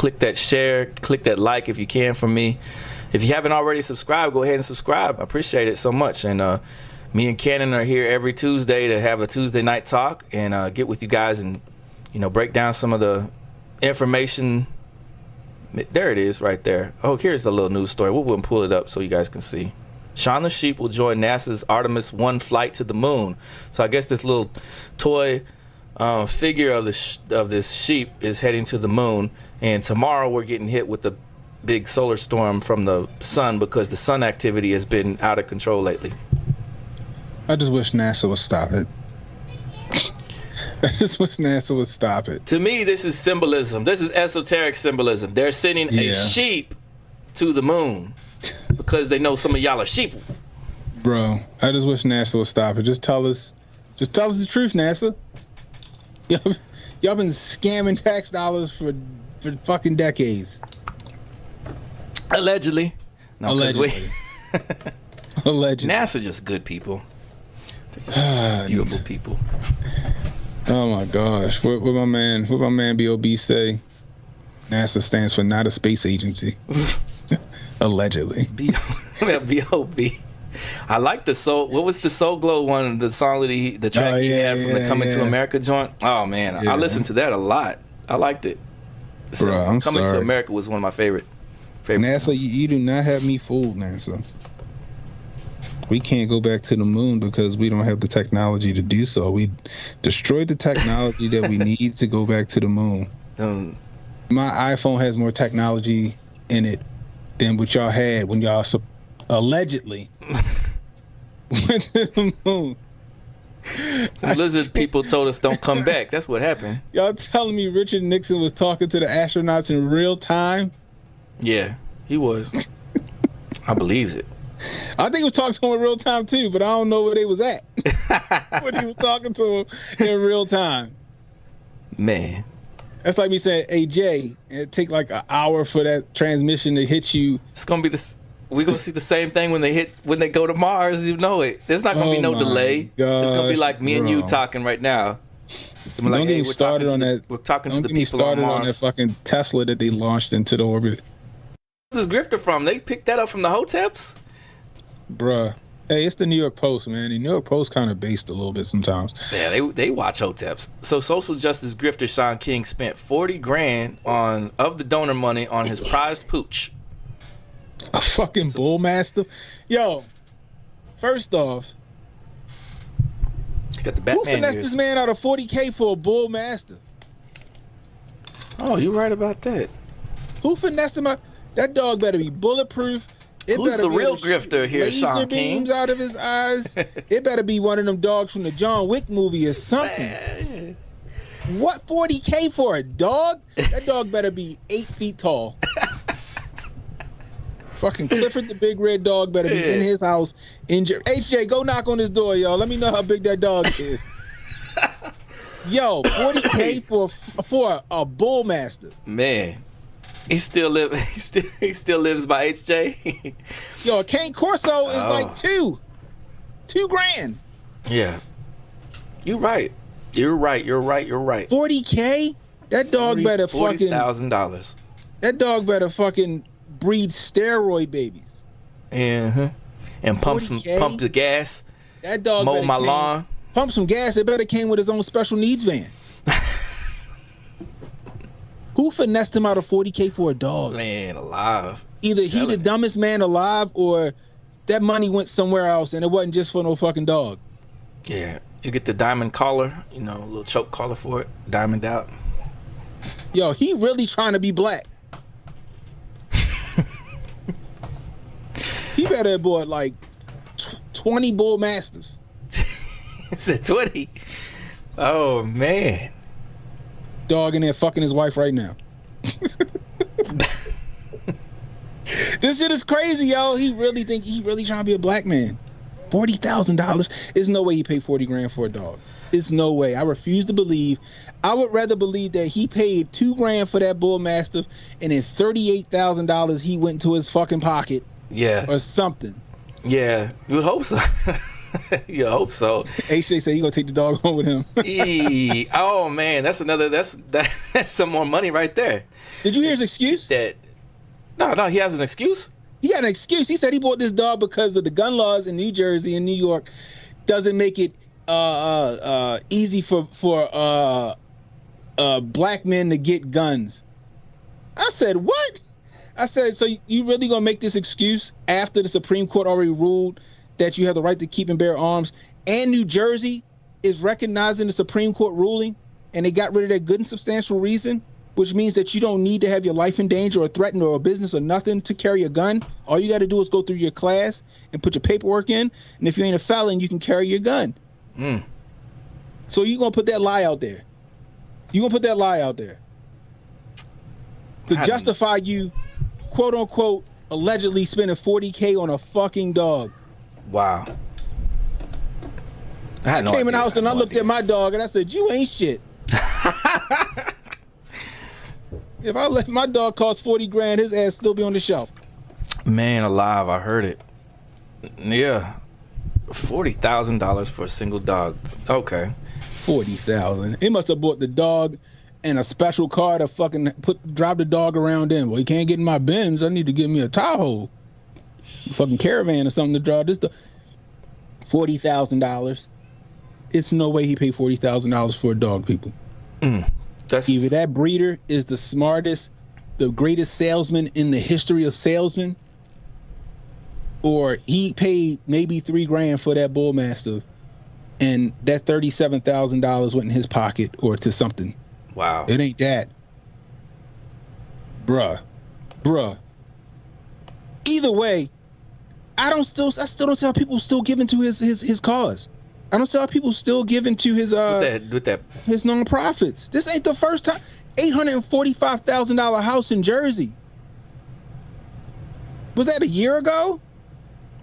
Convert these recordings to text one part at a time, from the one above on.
click that share, click that like if you can for me. If you haven't already subscribed, go ahead and subscribe. I appreciate it so much. And me and Cannon are here every Tuesday to have a Tuesday night talk and get with you guys and, you know, break down some of the information. There it is right there. Oh, here's the little news story. We'll pull it up so you guys can see. Shaun the Sheep will join NASA's Artemis 1 flight to the moon. So I guess this little toy figure of this sheep is heading to the moon. And tomorrow we're getting hit with the big solar storm from the sun because the sun activity has been out of control lately. I just wish NASA would stop it. I just wish NASA would stop it. To me, this is symbolism. This is esoteric symbolism. They're sending a sheep to the moon because they know some of y'all are sheep. Bro, I just wish NASA would stop it. Just tell us the truth, NASA. Y'all been scamming tax dollars for fucking decades. Allegedly. No, allegedly. Allegedly. NASA just good people. They're just beautiful people. Oh my gosh. What my man B.O.B. say? NASA stands for not a space agency. Allegedly. B.O.B. I like the soul. What was the Soul Glow one? The song that the track he had from the Coming to America joint. Oh man, I listened to that a lot. I liked it. So, bro, I'm Coming sorry. to America was one of my favorite. NASA, you do not have me fooled, NASA. We can't go back to the moon because we don't have the technology to do so. We destroyed the technology that we need to go back to the moon. My iPhone has more technology in it than what y'all had when y'all allegedly went to the moon. The lizard people told us don't come back. That's what happened. Y'all telling me Richard Nixon was talking to the astronauts in real time? Yeah, he was. I believes it. I think he was talking to him in real time too, but I don't know where they was at when he was talking to him in real time. Man, that's like me saying, "Hey Jay, it take like an hour for that transmission to hit you." It's gonna be this. We're gonna see the same thing when they go to Mars. You know it. There's not gonna be no delay. It's gonna be like me and you talking right now. Don't get me started on that. We're talking to the people Don't get me started on Mars. On that fucking Tesla that they launched into the orbit. Where's this grifter from? They picked that up from the Hoteps? Bruh. Hey, it's the New York Post, man. The New York Post kind of based a little bit sometimes. Yeah, they watch Hoteps. So social justice grifter Shaun King spent $40,000 of the donor money on his prized pooch. A fucking bull mastiff? Yo, first off, you got the Batman. Who finessed this man out of $40K for a bull mastiff? Oh, you're right about that. Who finessed him out? That dog better be bulletproof. Who's the real grifter here, Shaun King? Laser beams out of his eyes. It better be one of them dogs from the John Wick movie or something. What, 40K for a dog? That dog better be 8 feet tall. Fucking Clifford the big red dog better be in his house. HJ, go knock on his door, y'all. Let me know how big that dog is. Yo, 40K for a bull mastiff. Man. He still lives by HJ. Yo, a Cane Corso is like $2 grand. Yeah. You're right. 40K? That dog better fucking $40,000. That dog better fucking breed steroid babies. And pump the gas. That dog mow my lawn. Pump some gas. It better came with his own special needs van. Who finessed him out of 40K for a dog? Man, alive. Either he the dumbest man alive or that money went somewhere else and it wasn't just for no fucking dog. Yeah. You get the diamond collar, a little choke collar for it. Diamond out. Yo, he really trying to be black. He better have bought like 20 bull mastiffs. Is it 20? Oh, man. Dog in there fucking his wife right now. This shit is crazy, yo. He really trying to be a black man. $40,000. There's no way he paid 40 grand for a dog. It's no way. I refuse to believe. I would rather believe that he paid $2 grand for that bull mastiff and then $38,000 he went into his fucking pocket. Yeah. Or something. Yeah. You would hope so. You hope so. HJ said he gonna take the dog home with him. Oh man, that's some more money right there. Did you hear his excuse? No, he has an excuse. He had an excuse. He said he bought this dog because of the gun laws in New Jersey and New York doesn't make it easy for black men to get guns. I said, what? I said, so you really gonna make this excuse after the Supreme Court already ruled that you have the right to keep and bear arms, and New Jersey is recognizing the Supreme Court ruling, and they got rid of that good and substantial reason, which means that you don't need to have your life in danger or threatened or a business or nothing to carry a gun. All you got to do is go through your class and put your paperwork in, and if you ain't a felon, you can carry your gun. So you gonna put that lie out there. To justify you, quote unquote, allegedly spending $40K on a fucking dog. Wow. I came in the house and I looked at my dog and I said, you ain't shit. If I let my dog cost 40 grand, his ass still be on the shelf. Man alive, I heard it. Yeah. $40,000 for a single dog. Okay. 40,000. He must have bought the dog and a special car to fucking drive the dog around in. Well, he can't get in my Benz. I need to get me a Tahoe. Fucking Caravan or something to drive this dog. $40,000. It's no way he paid $40,000 for a dog, people. Either that breeder is the smartest, the greatest salesman in the history of salesmen, or he paid maybe $3 grand for that bull mastiff, and that $37,000 went in his pocket or to something. Wow. It ain't that. Bruh. Either way, I still don't see how people still giving to his cause. I don't see how people still giving to his his nonprofits. This ain't the first time. $845,000 house in Jersey. Was that a year ago?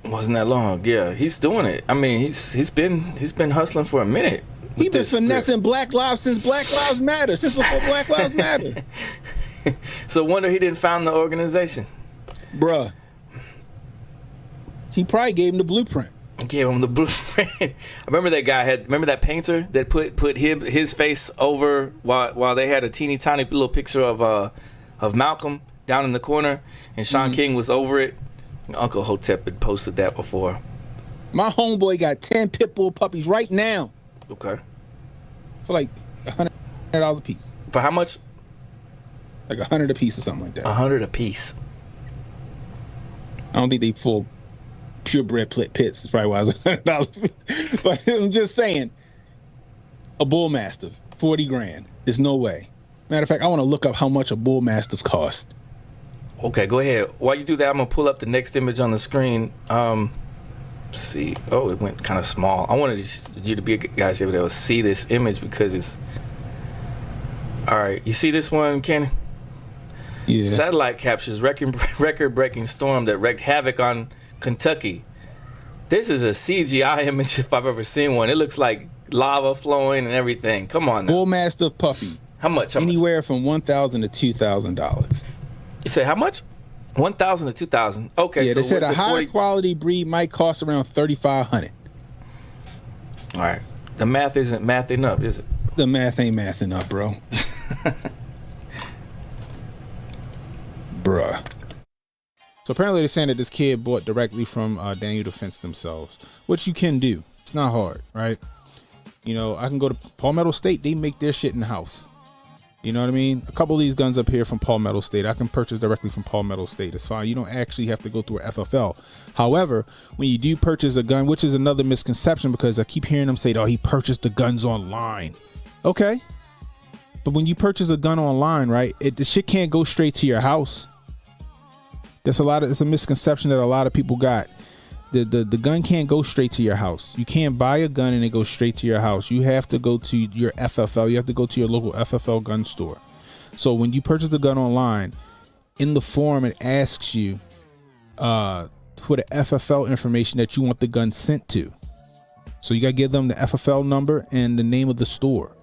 Wasn't that long? Yeah, he's doing it. I mean, he's been hustling for a minute. He been finessing Black Lives since Black Lives Matter, since before Black Lives Matter. So wonder he didn't found the organization. Bruh. He probably gave him the blueprint. Gave him the blueprint. I remember that guy remember that painter that put his face over while they had a teeny tiny little picture of Malcolm down in the corner, and Shaun King was over it. Uncle Hotep had posted that before. My homeboy got 10 pit bull puppies right now. Okay. For like $100 a piece. For how much? Like $100 a piece or something like that. $100 a piece. I don't think they full purebred pits. Is probably why it's $100. But I'm just saying, a bull mastiff, 40 grand. There's no way. Matter of fact, I want to look up how much a bull mastiff costs. Okay, go ahead. While you do that, I'm gonna pull up the next image on the screen. Let's see. Oh, it went kind of small. I wanted you to be guys able to see this image because it's. All right, you see this one, Ken? Yeah. Satellite captures record-breaking storm that wreaked havoc on Kentucky. This is a CGI image if I've ever seen one. It looks like lava flowing and everything. Come on now. Bull mastiff puppy. How much? Anywhere from $1,000 to $2,000. You say how much? $1,000 to $2,000. Okay. Yeah, so they said a higher 40... quality breed might cost around $3,500. All right. The math isn't mathing up, is it? The math ain't mathing up, bro. Bruh. So apparently they're saying that this kid bought directly from Daniel Defense themselves, which you can do. It's not hard, right? You know, I can go to Palmetto State. They make their shit in the house. You know what I mean? A couple of these guns up here from Palmetto State, I can purchase directly from Palmetto State. It's fine. You don't actually have to go through a FFL. However, when you do purchase a gun, which is another misconception because I keep hearing them say, oh, he purchased the guns online. Okay. But when you purchase a gun online, right, the shit can't go straight to your house. It's a misconception that a lot of people got. The gun can't go straight to your house. You can't buy a gun and it goes straight to your house. You have to go to your FFL. You have to go to your local FFL gun store. So when you purchase the gun online, in the form it asks you for the FFL information that you want the gun sent to. So you gotta give them the FFL number and the name of the store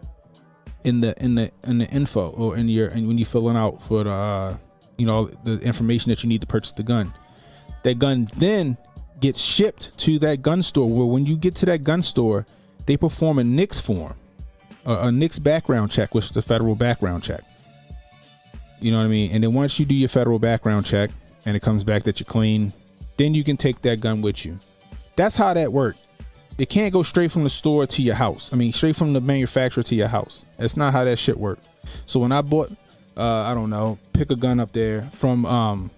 in the info or when you're filling out for the the information that you need to purchase the gun. That gun then gets shipped to that gun store, where when you get to that gun store, they perform a NICS form, a NICS background check, which is the federal background check. You know what I mean? And then once you do your federal background check and it comes back that you're clean, then you can take that gun with you. That's how that works. It can't go straight from the store to your house. I mean, straight from the manufacturer to your house. That's not how that shit works. So when I bought, I don't know, pick a gun up there from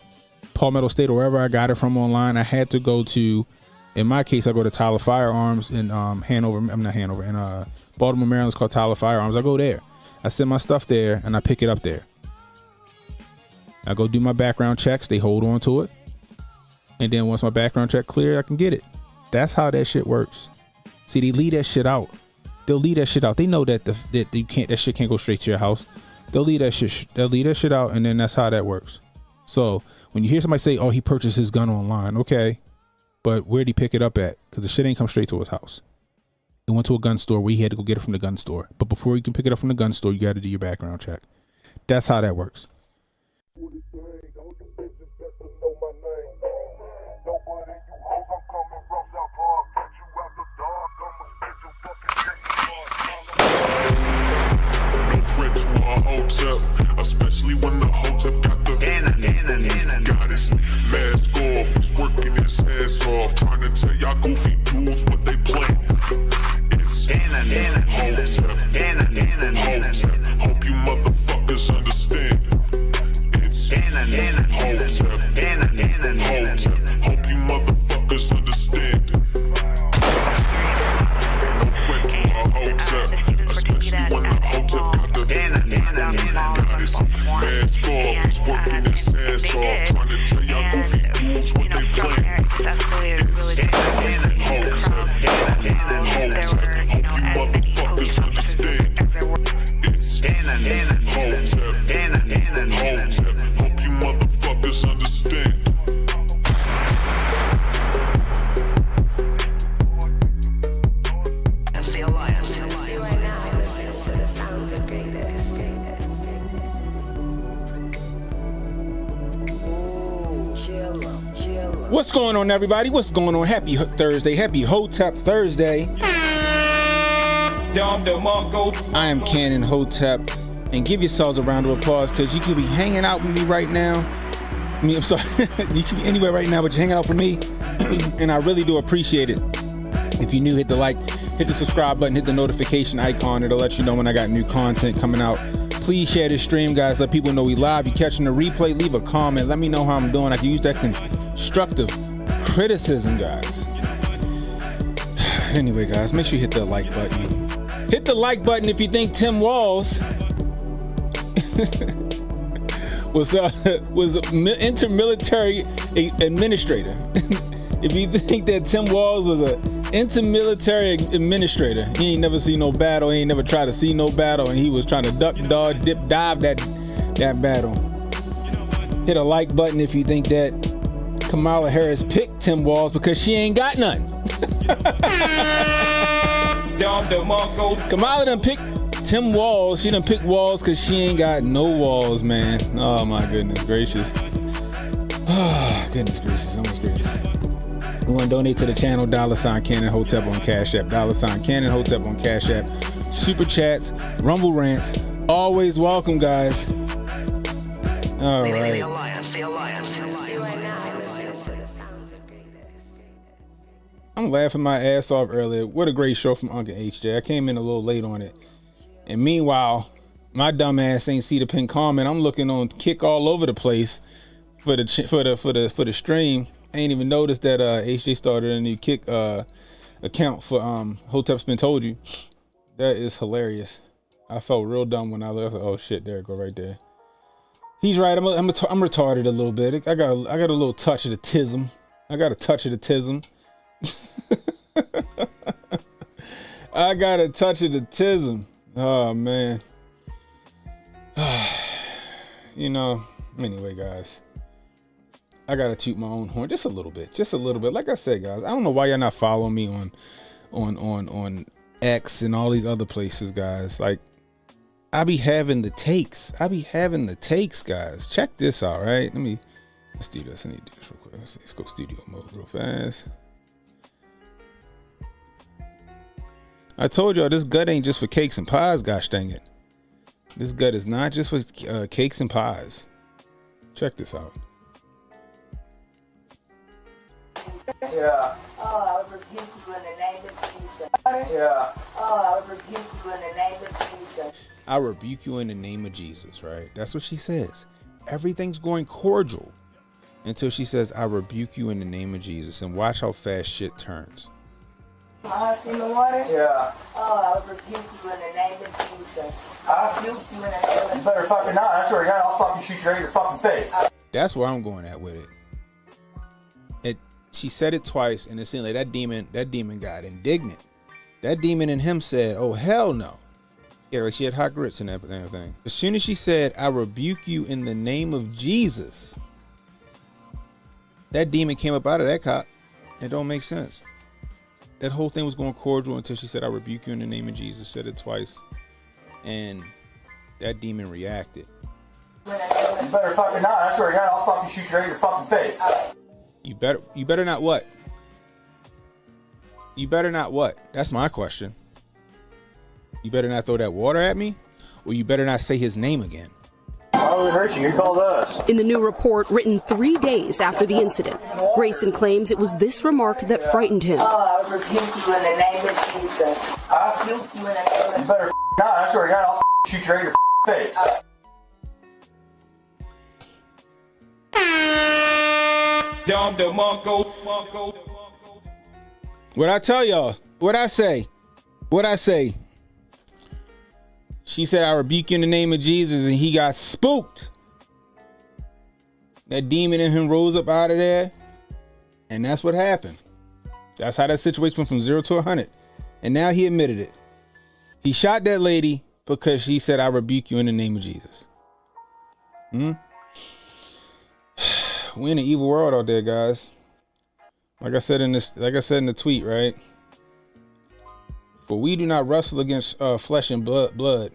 Palmetto State or wherever I got it from online, I had to go to, in my case, I go to Tyler Firearms in Baltimore, Maryland. It's called Tyler Firearms. I go there. I send my stuff there and I pick it up there. I go do my background checks. They hold on to it. And then once my background check clear, I can get it. That's how that shit works. See, they leave that shit out. They'll leave that shit out. They know that that shit can't go straight to your house. They'll leave that shit out, and then that's how that works. So when you hear somebody say, "Oh, he purchased his gun online," okay, but where'd he pick it up at? Because the shit ain't come straight to his house. It went to a gun store where he had to go get it from the gun store. But before you can pick it up from the gun store, you got to do your background check. That's how that works. Hotep, especially when the Hotep got the goddess mask off. He's working his ass off, trying to tell y'all goofy dudes what they planning. It's Hotep, Hotep. Hope you motherfuckers understand. It's Hotep, Hotep. Hope you motherfuckers understand. No threat to a Hotep, especially when the Hotep got the goddess mask off. He's working his ass off, trying to tell y'all goofy dudes what they planning. It's Hotep, Hotep. Hope you motherfuckers understand. It's Hotep, Hotep. Hope you motherfuckers understand. What's going on, everybody? What's going on? Happy Thursday. Happy Hotep Thursday. I am CannonHotep, and give yourselves a round of applause because you could be hanging out with me right now. I mean, I'm sorry, you could be anywhere right now, but you're hanging out for me, and I really do appreciate it. If you're new, hit the like, hit the subscribe button, hit the notification icon. It'll let you know when I got new content coming out. Please share this stream, guys. Let people know we live. You catching the replay, leave a comment. Let me know how I'm doing. I can use that constructive criticism, guys. Anyway, guys, make sure you hit that like button. Hit the like button if you think Tim Walz was intermilitary administrator. If you think that Tim Walz was a intermilitary administrator, he ain't never seen no battle, he ain't never tried to see no battle, and he was trying to duck, dodge, dip, dive that battle. Hit a like button if you think that Kamala Harris picked Tim Walz because she ain't got none. Kamala done picked Tim Walz. She done picked Walz because she ain't got no walls, man. Oh my goodness gracious. Oh, goodness gracious, almost gracious. You want to donate to the channel, $ CannonHotep on CashApp, $ CannonHotep on CashApp. Super chats, rumble rants, always welcome, guys. All right. I'm laughing my ass off earlier. What a great show from Uncle HJ. I came in a little late on it. And meanwhile, my dumb ass ain't see the pinned comment. I'm looking on Kick all over the place for the stream. I ain't even noticed that HJ started a new Kick account for Hotep's Been Told You. That is hilarious. I felt real dumb when I left. Oh shit, there it go right there. He's right. I'm retarded a little bit. I got a little touch of the tism. I got a touch of the tism. I got a touch of the tism. Oh man. You know, anyway, guys, I gotta toot my own horn just a little bit. Like I said, guys, I don't know why y'all not following me on X and all these other places, guys. Like, I be having the takes, guys. Check this out, right? Let me Let's do this. I need to do this real quick. Let's go studio mode real fast. I told y'all this gut ain't just for cakes and pies, gosh dang it. This gut is not just for cakes and pies. Check this out. Yeah. Oh, I rebuke you in the name of Jesus. Yeah. Oh, I rebuke you in the name of Jesus. I rebuke you in the name of Jesus, right? That's what she says. Everything's going cordial until she says, I rebuke you in the name of Jesus. And watch how fast shit turns. In the water? Yeah. Oh, I rebuke you in the name of Jesus. I rebuke you in the name of Jesus. You better fucking not. That's where I'll fucking shoot you right in your fucking face. That's where I'm going at with it. She said it twice, and it seemed like that demon got indignant. That demon in him said, oh, hell no. Yeah, like she had hot grits and everything. As soon as she said, I rebuke you in the name of Jesus, that demon came up out of that cop. It don't make sense. That whole thing was going cordial until she said, I rebuke you in the name of Jesus, said it twice, and that demon reacted. You better fucking not. That's where I'll fucking shoot you right in your fucking face. You better not what? You better not what? That's my question. You better not throw that water at me, or you better not say his name again. Why would it hurt you? You called us. In the new report written 3 days after the incident, Grayson claims it was this remark that frightened him. Oh, I rebuke you in the name of Jesus. I rebuke you in the name of Jesus. You better not. That's where I'll shoot you right in your face. What I tell y'all? What I say? What I say? She said, I rebuke you in the name of Jesus, and he got spooked. That demon in him rose up out of there, and that's what happened. That's how that situation went from 0 to 100. And now he admitted it. He shot that lady because she said, I rebuke you in the name of Jesus. We in an evil world out there, guys. Like I said in the tweet, right? For we do not wrestle against flesh and blood, but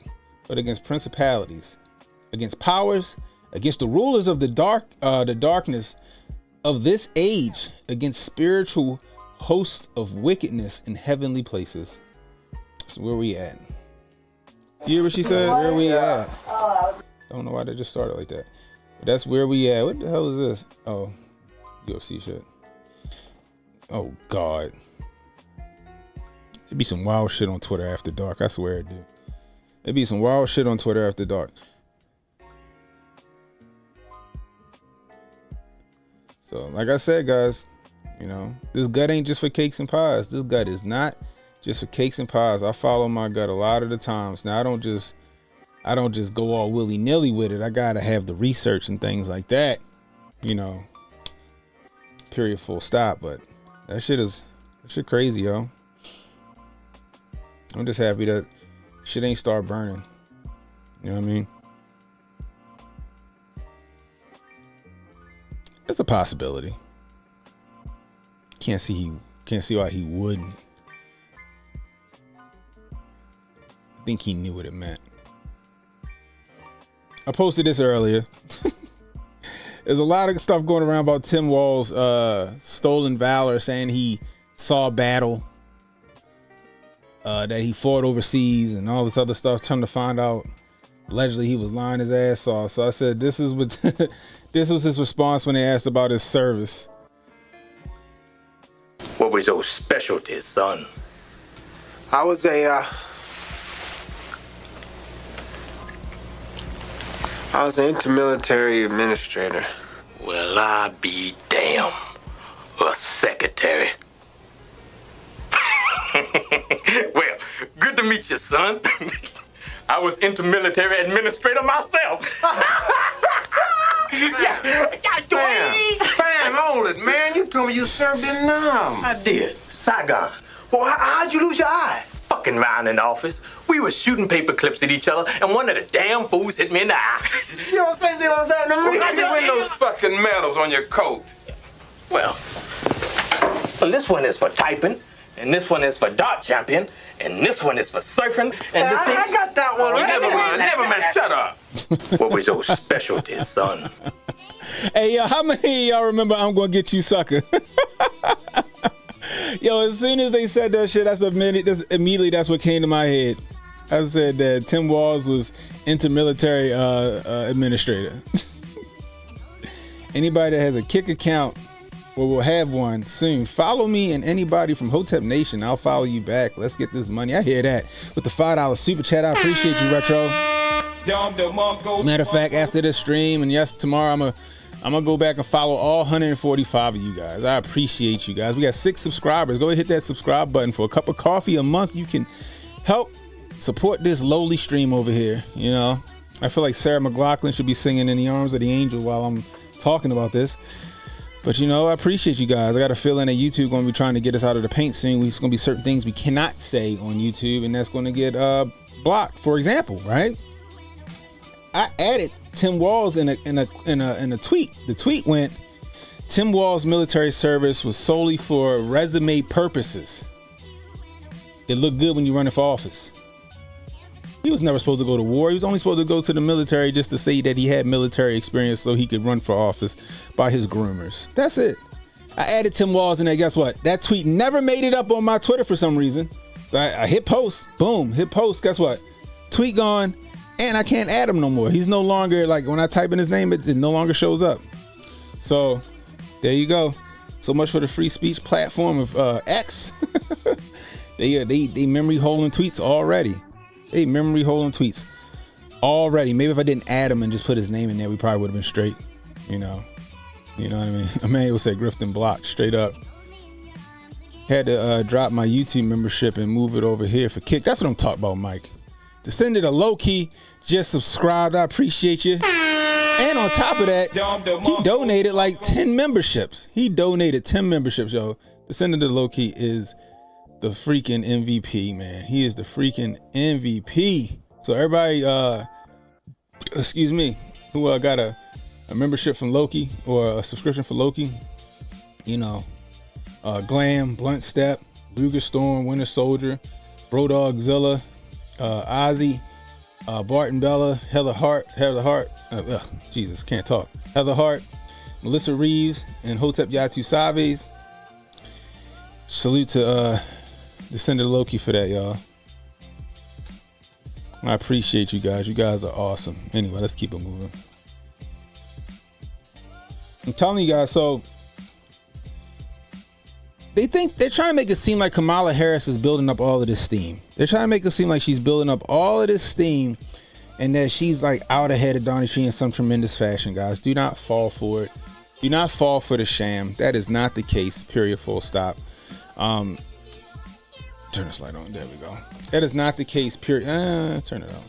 against principalities, against powers, against the rulers of the darkness of this age, against spiritual hosts of wickedness in heavenly places. So where we at? You hear what she said? Where we at? I don't know why they just started like that. But that's where we at. What the hell is this? Oh, UFC shit. Oh God. It'd be some wild shit on Twitter after dark. I swear it do. It'd be some wild shit on Twitter after dark. So, like I said, guys, you know, this gut ain't just for cakes and pies. This gut is not just for cakes and pies. I follow my gut a lot of the times. Now, I don't just go all willy-nilly with it. I gotta have the research and things like that, you know. Period, full stop. But that shit crazy, yo. I'm just happy that shit ain't start burning. You know what I mean? It's a possibility. Can't see why he wouldn't. I think he knew what it meant. I posted this earlier. There's a lot of stuff going around about Tim Walz stolen valor, saying he saw battle, that he fought overseas and all this other stuff. Come to find out, allegedly he was lying his ass off. So I said this is what this was his response when they asked about his service. What was your specialty, son? I was an intermilitary administrator. Well, I be damn. A secretary. Well, good to meet you, son. I was intermilitary administrator myself. Sam, hold it, man. You told me you served in Nam. I did. Saigon. Well, how'd you lose your eye? Fucking around in the office. We were shooting paper clips at each other, and one of the damn fools hit me in the eye. You know what I'm saying? You know what I'm saying? How'd you win those fucking medals on your coat? Well, this one is for typing, and this one is for dart champion, and this one is for surfing, and this I got that one. Never mind. Shut up. What was your specialty, son? Hey, yo, how many of y'all remember I'm gonna get you, sucker? Yo, as soon as they said that shit, immediately that's what came to my head. I said that Tim Walz was intermilitary administrator. Anybody that has a Kick account or will have one soon, follow me, and anybody from Hotep Nation, I'll follow you back. Let's get this money. I hear that. With the $5 super chat, I appreciate you, Retro. Matter of fact, after this stream, and yes, tomorrow I'm gonna go back and follow all 145 of you guys. I appreciate you guys. We got 6 subscribers. Go ahead, hit that subscribe button. For a cup of coffee a month, you can help support this lowly stream over here. You know, I feel like Sarah McLachlan should be singing "In the Arms of the Angel" while I'm talking about this. But you know, I appreciate you guys. I got a feeling that YouTube going to be trying to get us out of the paint soon. There's going to be certain things we cannot say on YouTube, and that's going to get blocked. For example, right? I added Tim Walz in a tweet. The tweet went, "Tim Walz military service was solely for resume purposes. It looked good when you're running for office." He was never supposed to go to war. He was only supposed to go to the military just to say that he had military experience so he could run for office by his groomers. That's it. I added Tim Walz in there. Guess what? That tweet never made it up on my Twitter for some reason. I hit post. Boom. Hit post. Guess what? Tweet gone. And I can't add him no more. He's no longer, like, when I type in his name, it no longer shows up. So there you go. So much for the free speech platform of X. They memory holding tweets already. Maybe if I didn't add him and just put his name in there, we probably would have been straight. You know what I mean? Emmanuel said Grift and blocked straight up. Had to drop my YouTube membership and move it over here for Kick. That's what I'm talking about, Mike. To send it a low key, just subscribed. I appreciate you. And on top of that, he donated like 10 memberships. He donated 10 memberships, yo. To send it to low key is the freaking MVP, man. He is the freaking MVP. So everybody, who got a membership from Loki or a subscription for Loki, you know, Glam, Blunt Step, Luger Storm, Winter Soldier, Brodogzilla, Ozzy, Barton Bella, Heather Hart, Jesus, can't talk. Heather Hart, Melissa Reeves, and Hotep Yatu Saves. Salute to Descendant Loki for that, y'all. I appreciate you guys. You guys are awesome. Anyway, let's keep it moving. I'm telling you guys, so they're trying to make it seem like Kamala Harris is building up all of this steam. They're trying to make it seem like she's building up all of this steam and that she's like out ahead of Donnie Tree in some tremendous fashion, guys. Do not fall for it. Do not fall for the sham. That is not the case. Period. Full stop. Turn this light on. There we go. That is not the case. Period. Turn it on.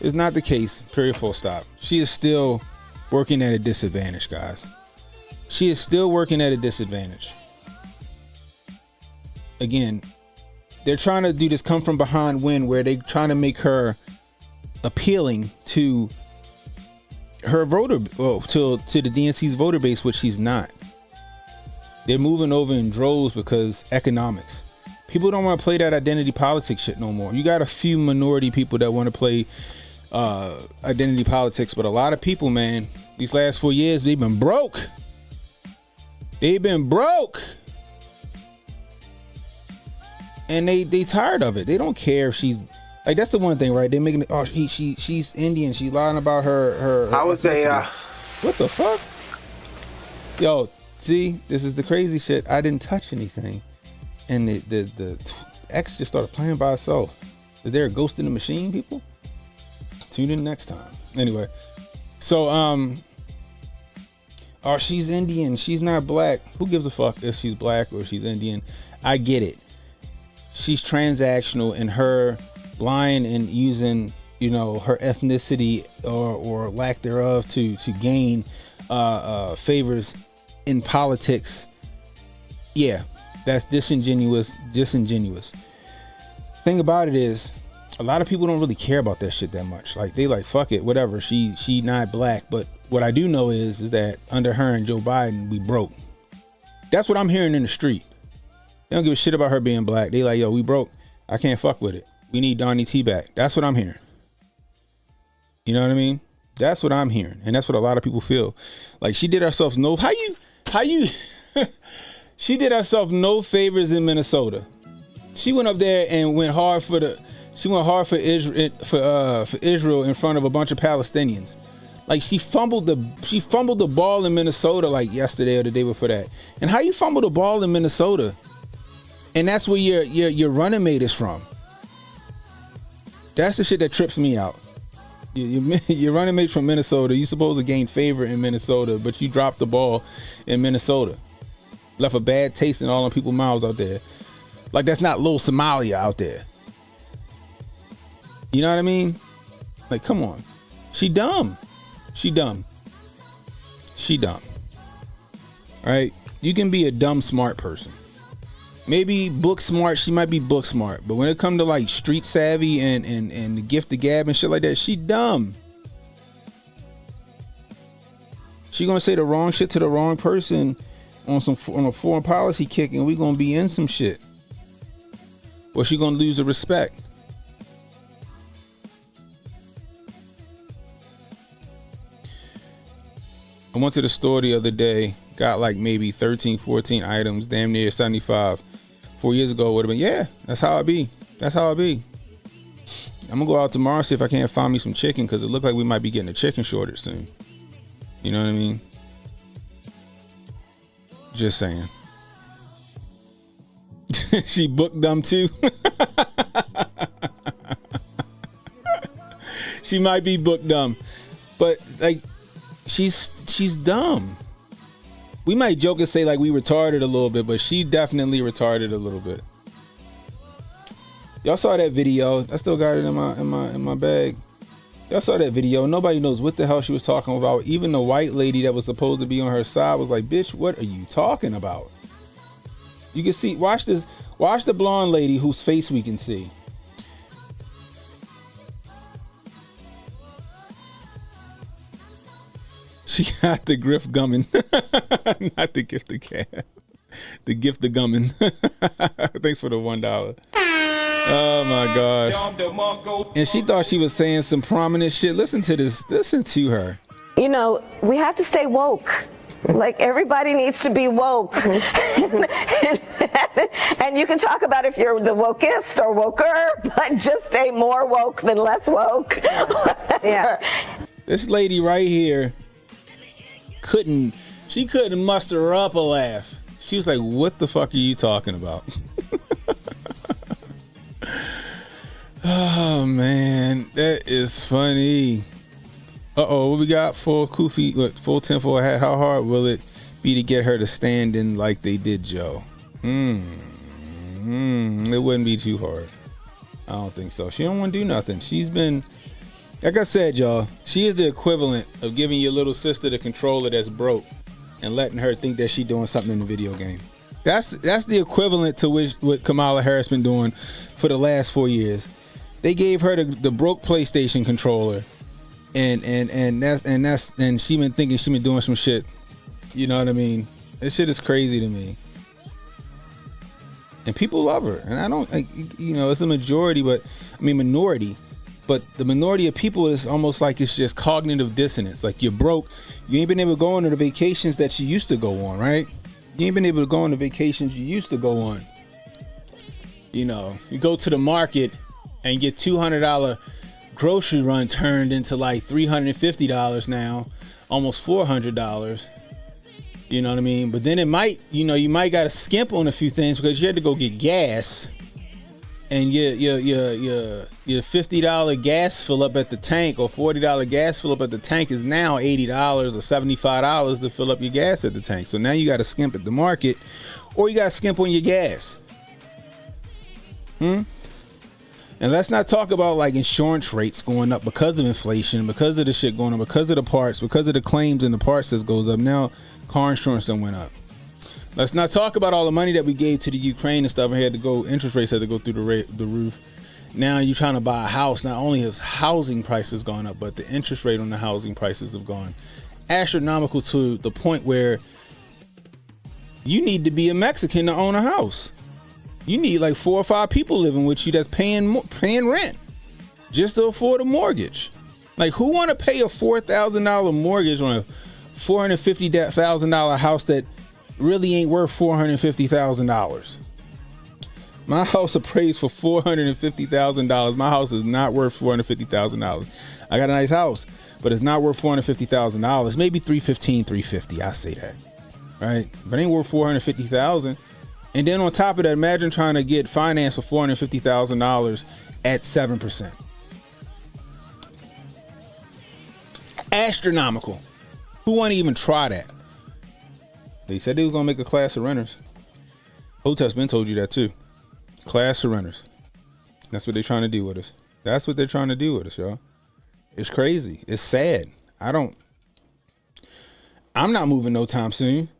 It's not the case. Period. Full stop. She is still working at a disadvantage, guys. She is still working at a disadvantage. Again, they're trying to do this come from behind win where they're trying to make her appealing to her voter, to the DNC's voter base, which she's not. They're moving over in droves because economics. People don't want to play that identity politics shit no more. You got a few minority people that want to play identity politics, but a lot of people, man, these last 4 years, they've been broke. They've been broke. And they tired of it. They don't care if she's like, that's the one thing, right? They're making it, oh, she's Indian. She's lying about her I would say, what the fuck? Yo, see, this is the crazy shit. I didn't touch anything. And the X just started playing by itself. Is there a ghost in the machine, people? Tune in next time. Anyway, so oh, she's Indian. She's not black. Who gives a fuck if she's black or she's Indian? I get it. She's transactional in her lying and using, you know, her ethnicity or lack thereof to gain favors in politics. Yeah. That's disingenuous. Thing about it is, a lot of people don't really care about that shit that much. Like, they like, fuck it, whatever. She not black. But what I do know is that under her and Joe Biden, we broke. That's what I'm hearing in the street. They don't give a shit about her being black. They like, yo, we broke. I can't fuck with it. We need Donnie T back. That's what I'm hearing. You know what I mean? That's what I'm hearing, and that's what a lot of people feel. Like she did herself no. How you? She did herself no favors in Minnesota. She went up there and went hard for Israel in front of a bunch of Palestinians. Like she fumbled the ball in Minnesota like yesterday or the day before that. And how you fumble the ball in Minnesota? And that's where your running mate is from. That's the shit that trips me out. Your running mate from Minnesota. You supposed to gain favor in Minnesota, but you dropped the ball in Minnesota. Left a bad taste in all them people's mouths out there. Like that's not little Somalia out there. You know what I mean? Like, come on. She dumb. All right? You can be a dumb smart person. Maybe book smart, she might be book smart. But when it comes to like street savvy and the gift of gab and shit like that, she dumb. She gonna say the wrong shit to the wrong person on a foreign policy kick, and we gonna be in some shit. Or she gonna lose the respect. I went to the store the other day, got like maybe 13, 14 items, damn near 75. 4 years ago would have been, yeah, that's how I be. I'm gonna go out tomorrow, see if I can't find me some chicken, because it looked like we might be getting a chicken shortage soon. You know what I mean? Just saying. She booked dumb too. She might be booked dumb, but like she's dumb. We might joke and say like we retarded a little bit, but she definitely retarded a little bit. Y'all saw that video. I still got it in my bag. Y'all saw that video. Nobody knows what the hell she was talking about. Even the white lady that was supposed to be on her side was like, bitch, what are you talking about? You can see, watch this. Watch the blonde lady whose face we can see. She got the Grift gumming. Not the gift of cab. The gift of gumming. Thanks for the $1. Oh my gosh. And she thought she was saying some prominent shit. Listen to this. Listen to her. You know, we have to stay woke. Like everybody needs to be woke. And you can talk about if you're the wokest or woker, but just stay more woke than less woke. Yeah. This lady right here couldn't muster up a laugh. She was like, what the fuck are you talking about? Oh man, that is funny. What we got? Full kufi, full tinfoil hat. How hard will it be to get her to stand in like they did Joe? It wouldn't be too hard. I don't think so. She don't want to do nothing. She's been, like I said, y'all, she is the equivalent of giving your little sister the controller that's broke and letting her think that she's doing something in the video game. That's the equivalent to what Kamala Harris been doing for the last 4 years. They gave her the broke PlayStation controller, and she been thinking she been doing some shit. You know what I mean? This shit is crazy to me. And people love her, and I don't, it's a minority, but the minority of people is almost like it's just cognitive dissonance. Like you're broke, you ain't been able to go on the vacations that you used to go on, right? You ain't been able to go on the vacations you used to go on. You know, you go to the market and get $200 grocery run turned into like $350 now, almost $400. You know what I mean? But then it might, you might got to skimp on a few things because you had to go get gas, and your $50 gas fill up at the tank or $40 gas fill up at the tank is now $80 or $75 to fill up your gas at the tank. So now you got to skimp at the market, or you got to skimp on your gas. And let's not talk about like insurance rates going up because of inflation, because of the shit going on, because of the parts, because of the claims and the parts that goes up. Now car insurance that went up. Let's not talk about all the money that we gave to the Ukraine and stuff. Interest rates had to go through the roof. Now you're trying to buy a house. Not only has housing prices gone up, but the interest rate on the housing prices have gone astronomical to the point where you need to be a Mexican to own a house. You need like 4 or 5 people living with you that's paying rent just to afford a mortgage. Like, who want to pay a $4,000 mortgage on a $450,000 house that really ain't worth $450,000? My house appraised for $450,000. My house is not worth $450,000. I got a nice house, but it's not worth $450,000. Maybe $315,000, $350,000. I say that, right? But it ain't worth $450,000. And then on top of that, imagine trying to get finance for $450,000 at 7%. Astronomical. Who want to even try that? They said they was gonna make a class of renters. Hotep's been told you that too. Class of renters. That's what they're trying to do with us. That's what they're trying to do with us, y'all. It's crazy. It's sad. I'm not moving no time soon.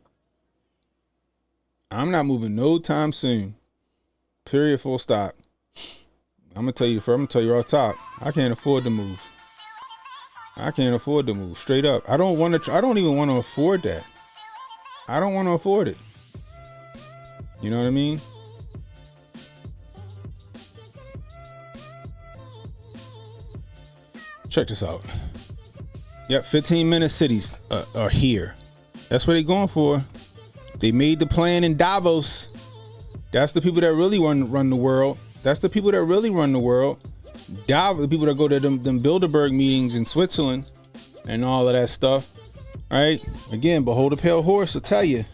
I'm not moving no time soon. Period. Full stop. I'm gonna tell you right top. I can't afford to move. I can't afford to move. Straight up. I don't even want to afford that. I don't want to afford it. You know what I mean? Check this out. Yep, 15-minute cities are here. That's what they're going for. They made the plan in Davos. That's the people that really run the world. That's the people that really run the world. Davos, the people that go to them Bilderberg meetings in Switzerland and all of that stuff. Right? Again, behold a pale horse will tell you.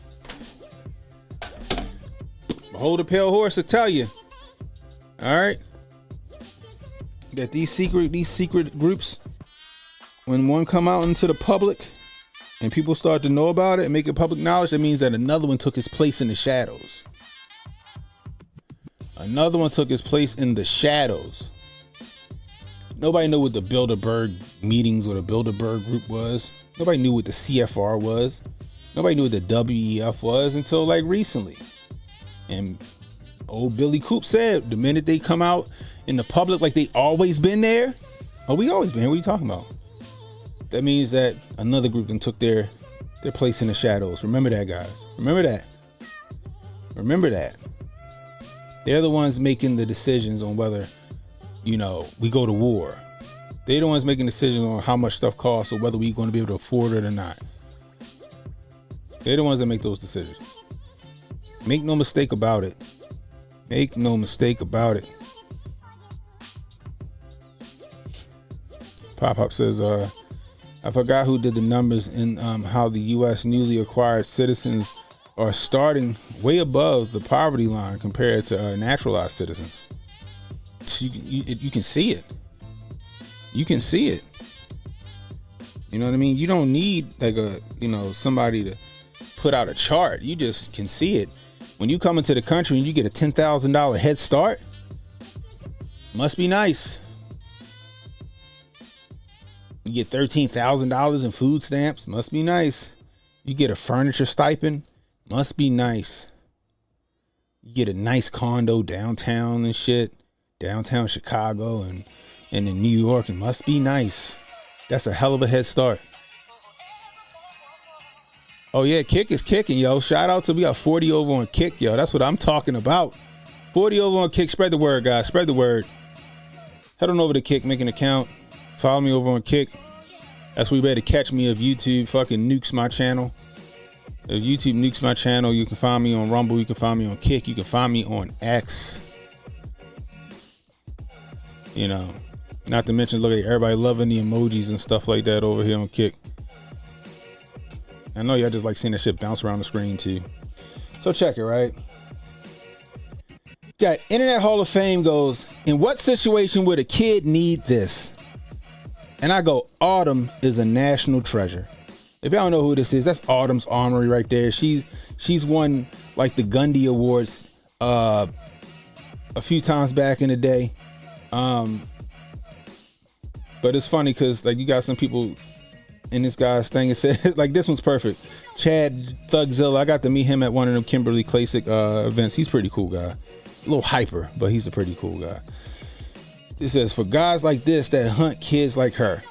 Behold a pale horse will tell you. All right? That these secret groups, when one come out into the public and people start to know about it and make it public knowledge, that means that another one took his place in the shadows. Another one took his place in the shadows. Nobody knew what the Bilderberg meetings or the Bilderberg group was. Nobody knew what the CFR was. Nobody knew what the WEF was until like recently. And old Billy Coop said the minute they come out in the public like they always been there. Oh, we always been here. What are you talking about? That means that another group then took their place in the shadows. Remember that, guys. Remember that. Remember that. They're the ones making the decisions on whether, we go to war. They're the ones making decisions on how much stuff costs or whether we're going to be able to afford it or not. They're the ones that make those decisions. Make no mistake about it. Make no mistake about it. Pop-Up says, I forgot who did the numbers in how the U.S. newly acquired citizens are starting way above the poverty line compared to naturalized citizens. You can see it. You can see it. You know what I mean? You don't need like somebody to put out a chart. You just can see it. When you come into the country and you get a $10,000 head start, must be nice. You get $13,000 in food stamps, must be nice. You get a furniture stipend, must be nice. You get a nice condo downtown and shit, downtown Chicago and in New York, and must be nice. That's a hell of a head start. Oh yeah, Kick is kicking, yo. Shout out to, we got 40 over on Kick, yo. That's what I'm talking about. 40 over on Kick. Spread the word, guys. Spread the word. Head on over to Kick, make an account. Follow me over on Kick. That's where you better catch me if YouTube fucking nukes my channel. If YouTube nukes my channel, you can find me on Rumble. You can find me on Kick. You can find me on X. Not to mention, look at everybody loving the emojis and stuff like that over here on Kick. I know y'all just like seeing that shit bounce around the screen too. So check it, right? Got Internet Hall of Fame goes, in what situation would a kid need this? And I go, Autumn is a national treasure. If y'all don't know who this is, that's Autumn's Armory right there. She's won like the Gundy Awards a few times back in the day. But it's funny because like you got some people in this guy's thing, it says like this one's perfect. Chad Thugzilla, I got to meet him at one of them Kimberly Classic events. He's a pretty cool guy. A little hyper, but he's a pretty cool guy. It says, for guys like this that hunt kids like her.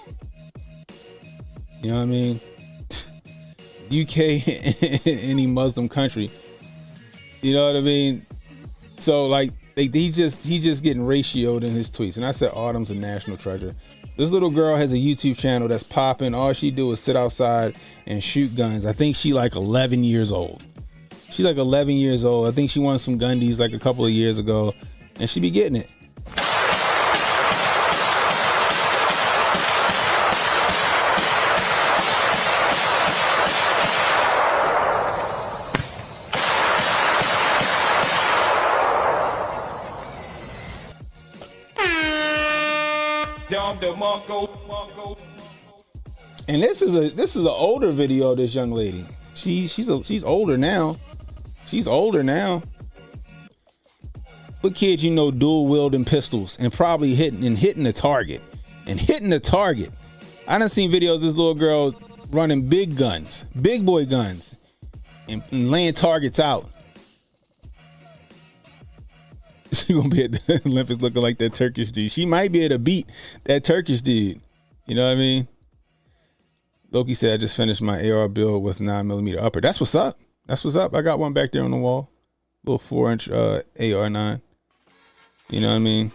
You know what I mean? UK, any Muslim country. You know what I mean? So like he's just getting ratioed in his tweets. And I said Autumn's a national treasure. This little girl has a YouTube channel that's popping. All she do is sit outside and shoot guns. I think she like 11 years old. She's like 11 years old. I think she won some Gundies like a couple of years ago, and she be getting it. And this is an older video of this young lady. She's older now. She's older now. But kids, you know, dual wielding pistols and probably hitting the target. And hitting the target. I done seen videos of this little girl running big guns, big boy guns, and laying targets out. She gonna be at the Olympics looking like that Turkish dude. She might be able to beat that Turkish dude. You know what I mean? Loki said, I just finished my AR build with 9mm upper. That's what's up. That's what's up. I got one back there on the wall. Little 4-inch AR9. You know what I mean?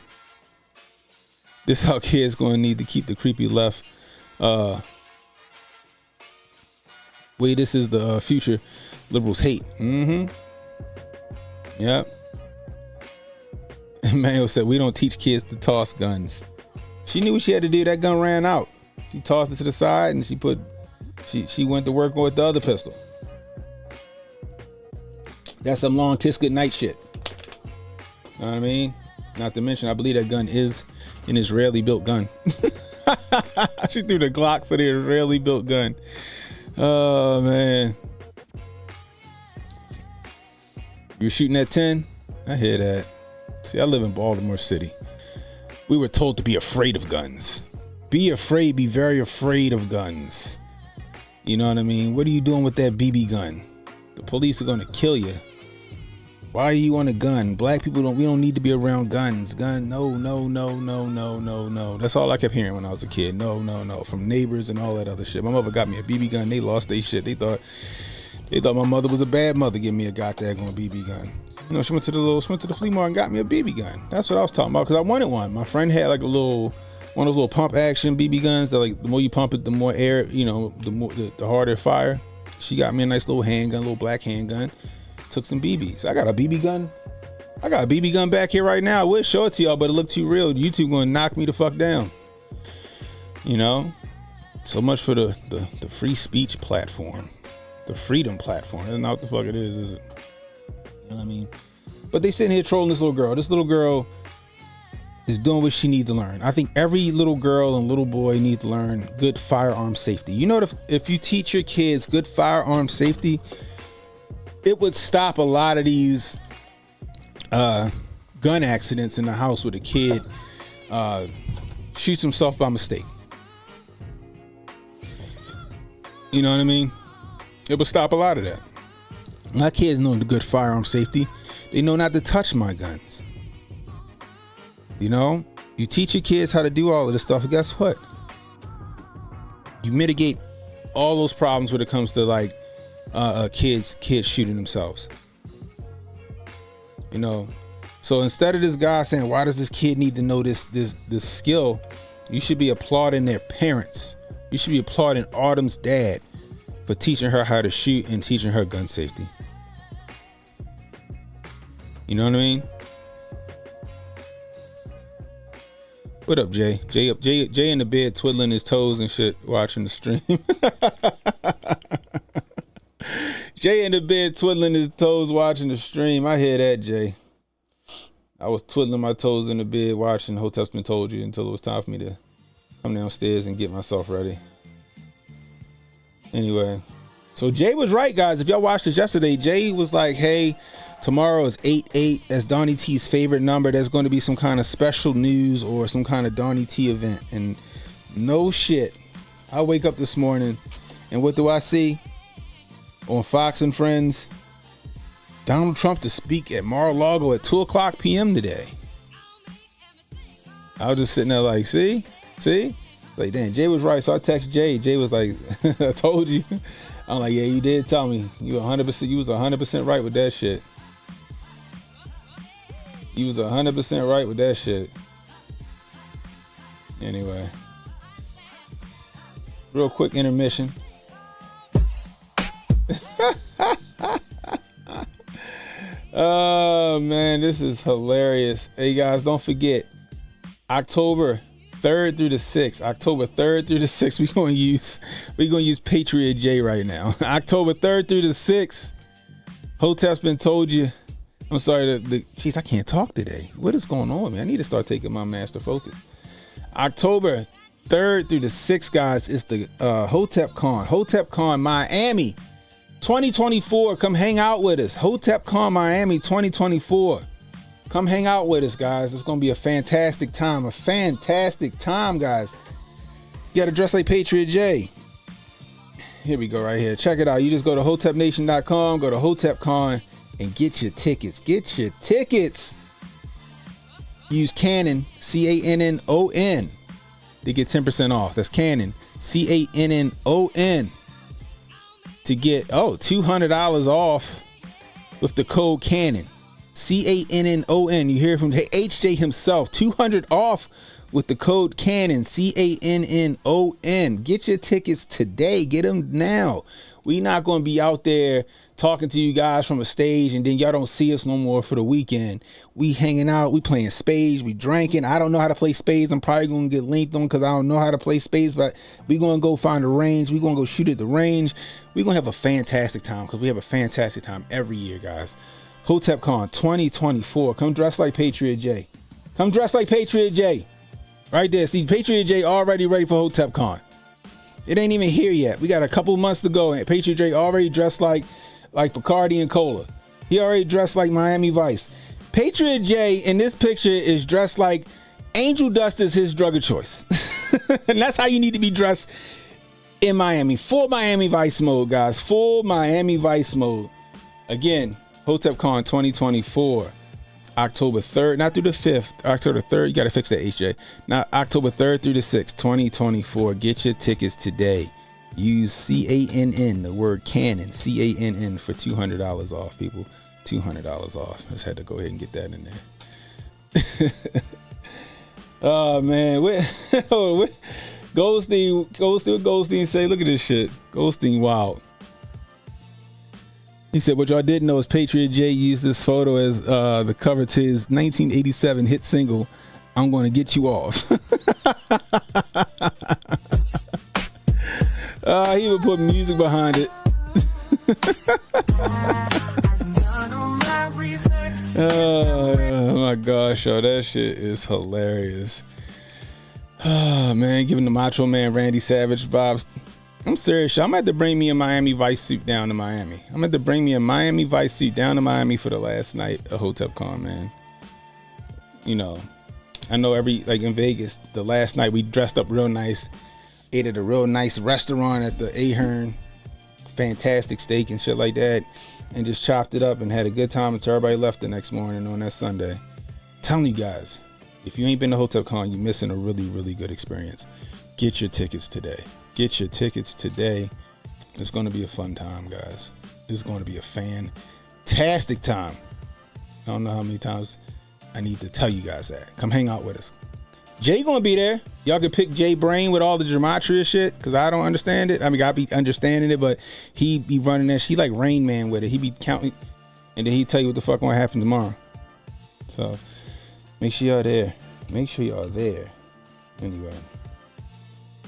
This how kids going to need to keep the creepy left. Wait, this is the future liberals hate. Mm-hmm. Yep. Emmanuel said, we don't teach kids to toss guns. She knew what she had to do. That gun ran out. She tossed it to the side and she went to work with the other pistol. That's some long kiss good night shit. Know what I mean? Not to mention, I believe that gun is an Israeli built gun. She threw the Glock for the Israeli built gun. Oh man. You're shooting at 10? I hear that. See, I live in Baltimore City. We were told to be afraid of guns. Be afraid, be very afraid of guns. You know what I mean? What are you doing with that BB gun? The police are gonna kill you. Why are you on a gun? Black people we don't need to be around guns. No. That's all I kept hearing when I was a kid. No. From neighbors and all that other shit. My mother got me a BB gun. They lost their shit. They thought my mother was a bad mother giving me a goddamn BB gun. You know, she went to the flea market and got me a BB gun. That's what I was talking about because I wanted one. My friend had like one of those little pump action BB guns that like the more you pump it, the more air, you know, the harder it fire. She got me a nice little handgun, little black handgun. Took some BBs. I got a BB gun. I got a BB gun back here right now. I would show it to y'all, but it looked too real. YouTube gonna knock me the fuck down. You know? So much for the free speech platform. The freedom platform. That's not what the fuck it is it? You know what I mean? But they sitting here trolling this little girl. This little girl is doing what she needs to learn. I think every little girl and little boy need to learn good firearm safety. You know, if you teach your kids good firearm safety, it would stop a lot of these gun accidents in the house where the kid shoots himself by mistake. You know what I mean? It would stop a lot of that. My kids know the good firearm safety. They know not to touch my guns. You know, you teach your kids how to do all of this stuff, and guess what? You mitigate all those problems when it comes to like kids shooting themselves. You know, so instead of this guy saying, why does this kid need to know this skill? You should be applauding their parents. You should be applauding Autumn's dad for teaching her how to shoot and teaching her gun safety. You know what I mean? What up, Jay? Jay in the bed twiddling his toes and shit, watching the stream. Jay in the bed twiddling his toes watching the stream. I hear that, Jay. I was twiddling my toes in the bed watching Hotep's Been Told You until it was time for me to come downstairs and get myself ready. Anyway, so Jay was right, guys. If y'all watched this yesterday, Jay was like, hey, tomorrow is 8/8. That's Donnie T's favorite number. There's going to be some kind of special news or some kind of Donnie T event. And no shit. I wake up this morning and what do I see? On Fox and Friends, Donald Trump to speak at Mar-a-Lago at 2:00 p.m. today. I was just sitting there like, see? Like, damn, Jay was right. So I text Jay. Jay was like, I told you. I'm like, yeah, you did tell me. You was 100% right with that shit. He was 100% right with that shit. Anyway. Real quick intermission. Oh man, this is hilarious. Hey guys, don't forget October 3rd through the 6th. October 3rd through the 6th. We're gonna use Patriot J right now. October 3rd through the 6th. Hotep's been told you. I'm sorry, jeez, I can't talk today. What is going on, man? I need to start taking my master focus. October 3rd through the 6th, guys, is the Hotep Con. Hotep Con Miami 2024. Come hang out with us. Hotep Con Miami 2024. Come hang out with us, guys. It's going to be a fantastic time. A fantastic time, guys. You got to dress like Patriot J. Here we go right here. Check it out. You just go to hotepnation.com, go to Hotep Con, and get your tickets. Get your tickets. Use Cannon, CANNON, to get 10% off. That's Cannon, CANNON, to get $200 off with the code Cannon, CANNON. You hear from HJ himself. 200 off with the code Cannon, CANNON. Get your tickets today. Get them now. We not going to be out there talking to you guys from a stage and then y'all don't see us no more for the weekend. We hanging out, we playing spades, we drinking. I don't know how to play spades. I'm probably going to get linked on because I don't know how to play spades, but we going to go find a range. We going to go shoot at the range. We going to have a fantastic time because we have a fantastic time every year, guys. Hotep Con 2024. Come dress like Patriot J. Come dress like Patriot J. Right there. See, Patriot J already ready for Hotep Con. It ain't even here yet. We got a couple months to go, and Patriot J already dressed like Bacardi and Cola. He already dressed like Miami Vice. Patriot J in this picture is dressed like Angel Dust is his drug of choice. And that's how you need to be dressed in Miami. Full Miami Vice mode, guys. Full Miami Vice mode. Again, Hotep Con 2024. October 3rd, not through the 5th. October 3rd, you got to fix that, HJ. Now, October 3rd through the 6th, 2024. Get your tickets today. Use CANN, the word Cannon, CANN, for $200 off, people. $200 off. Just had to go ahead and get that in there. Oh, man. Goldstein say, look at this shit. Goldstein, wild. He said, what y'all didn't know is Patriot J used this photo as the cover to his 1987 hit single, I'm Gonna Get You Off. He would put music behind it. Oh my gosh, yo, that shit is hilarious. Oh man, giving the Macho Man Randy Savage vibes. I'm serious, y'all. I'm going to have to bring me a Miami Vice suit down to Miami. I'm going to have to bring me a Miami Vice suit down to Miami for the last night of Hotep Con, man. You know, I know like in Vegas, the last night we dressed up real nice, ate at a real nice restaurant at the Ahern, fantastic steak and shit like that, and just chopped it up and had a good time until everybody left the next morning on that Sunday. I'm telling you guys, if you ain't been to Hotep Con, you're missing a really, really good experience. Get your tickets today. Get your tickets today. It's going to be a fun time, guys. It's going to be a fantastic time. I don't know how many times I need to tell you guys that. Come hang out with us. Jay going to be there. Y'all can pick Jay brain with all the gematria shit because I don't understand it. I mean, I be understanding it, but he be running that. She like Rain Man with it. He be counting, and then he tell you what the fuck going to happen tomorrow. So make sure y'all there. Make sure y'all there. Anyway.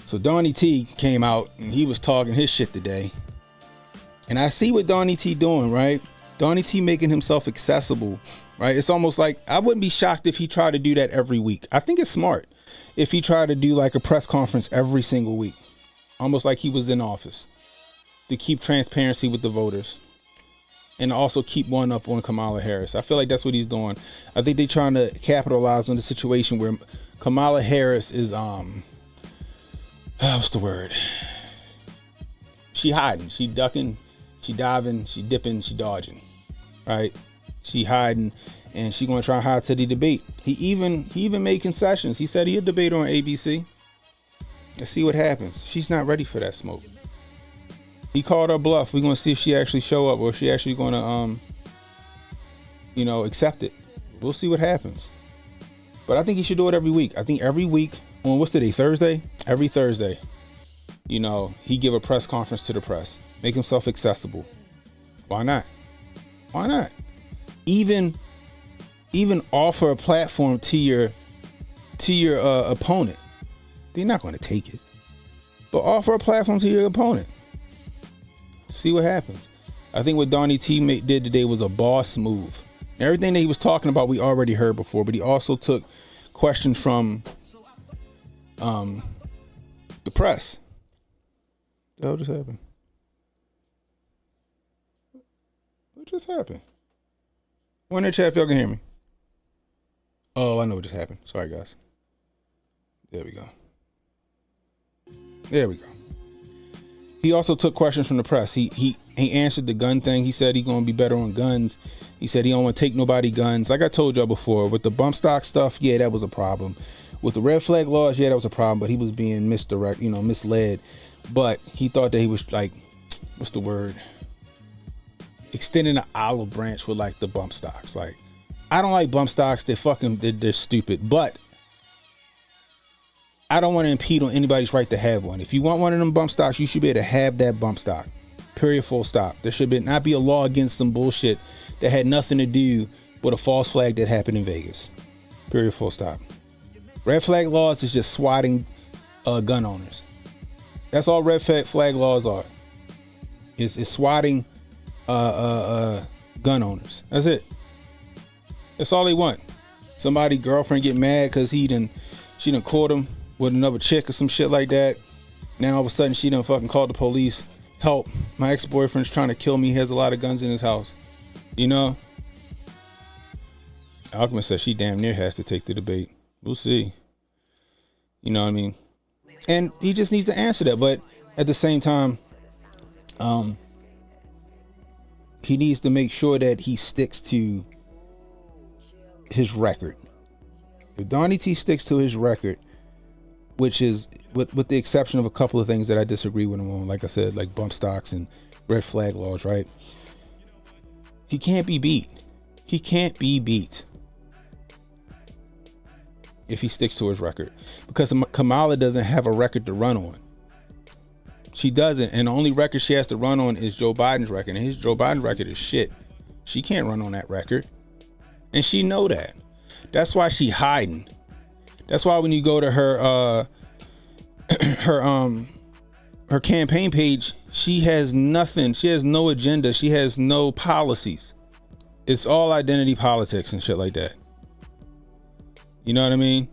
So Donnie T came out and he was talking his shit today. And I see what Donnie T doing, right? Donnie T making himself accessible, right? It's almost like, I wouldn't be shocked if he tried to do that every week. I think it's smart if he tried to do like a press conference every single week, almost like he was in office, to keep transparency with the voters and also keep one up on Kamala Harris. I feel like that's what he's doing. I think they're trying to capitalize on the situation where Kamala Harris is, what's the word? She hiding, she ducking, she diving, she dipping, she dodging, right? She hiding, and she gonna try to hide to the debate. He even made concessions. He said he'll debate on ABC. Let's see what happens. She's not ready for that smoke. He called her bluff. We're gonna see if she actually show up or if she actually gonna accept it. We'll see what happens. But I think he should do it every week. I think every week on what's today, Thursday? Every Thursday, you know, he give a press conference to the press. Make himself accessible. Why not? Why not? Even offer a platform to your opponent. They're not going to take it. But offer a platform to your opponent. See what happens. I think what Donnie T did today was a boss move. Everything that he was talking about, we already heard before, but he also took questions from the press. What the hell just happened? What just happened? One in the chat if y'all can hear me. Oh, I know what just happened. Sorry, guys. There we go. There we go. He also took questions from the press. He answered the gun thing. He said he's gonna be better on guns. He said he don't want to take nobody guns. Like I told y'all before, with the bump stock stuff, yeah, that was a problem. With the red flag laws, yeah, that was a problem. But he was being misled. But he thought that he was like, what's the word? Extending the olive branch with like the bump stocks. Like, I don't like bump stocks. They're stupid. But I don't want to impede on anybody's right to have one. If you want one of them bump stocks, you should be able to have that bump stock. Period, full stop. There should not be a law against some bullshit that had nothing to do with a false flag that happened in Vegas. Period, full stop. Red flag laws is just swatting gun owners. That's all red flag laws are. It's swatting gun owners. That's it. That's all they want. Somebody girlfriend get mad because she done caught him with another chick or some shit like that. Now all of a sudden she done fucking called the police. Help, my ex-boyfriend's trying to kill me. He has a lot of guns in his house. You know? Alchemist says she damn near has to take the debate. We'll see. You know what I mean? And he just needs to answer that. But at the same time, he needs to make sure that he sticks to his record. If Donnie T sticks to his record, which is with the exception of a couple of things that I disagree with him on, like I said, like bump stocks and red flag laws, right? He can't be beat. He can't be beat if he sticks to his record, because Kamala doesn't have a record to run on. She doesn't, and the only record she has to run on is Joe Biden's record, and Joe Biden's record is shit. She can't run on that record, and she know that. That's why she hiding. That's why when you go to her her campaign page, she has nothing. She has no agenda. She has no policies. It's all identity politics and shit like that. You know what I mean?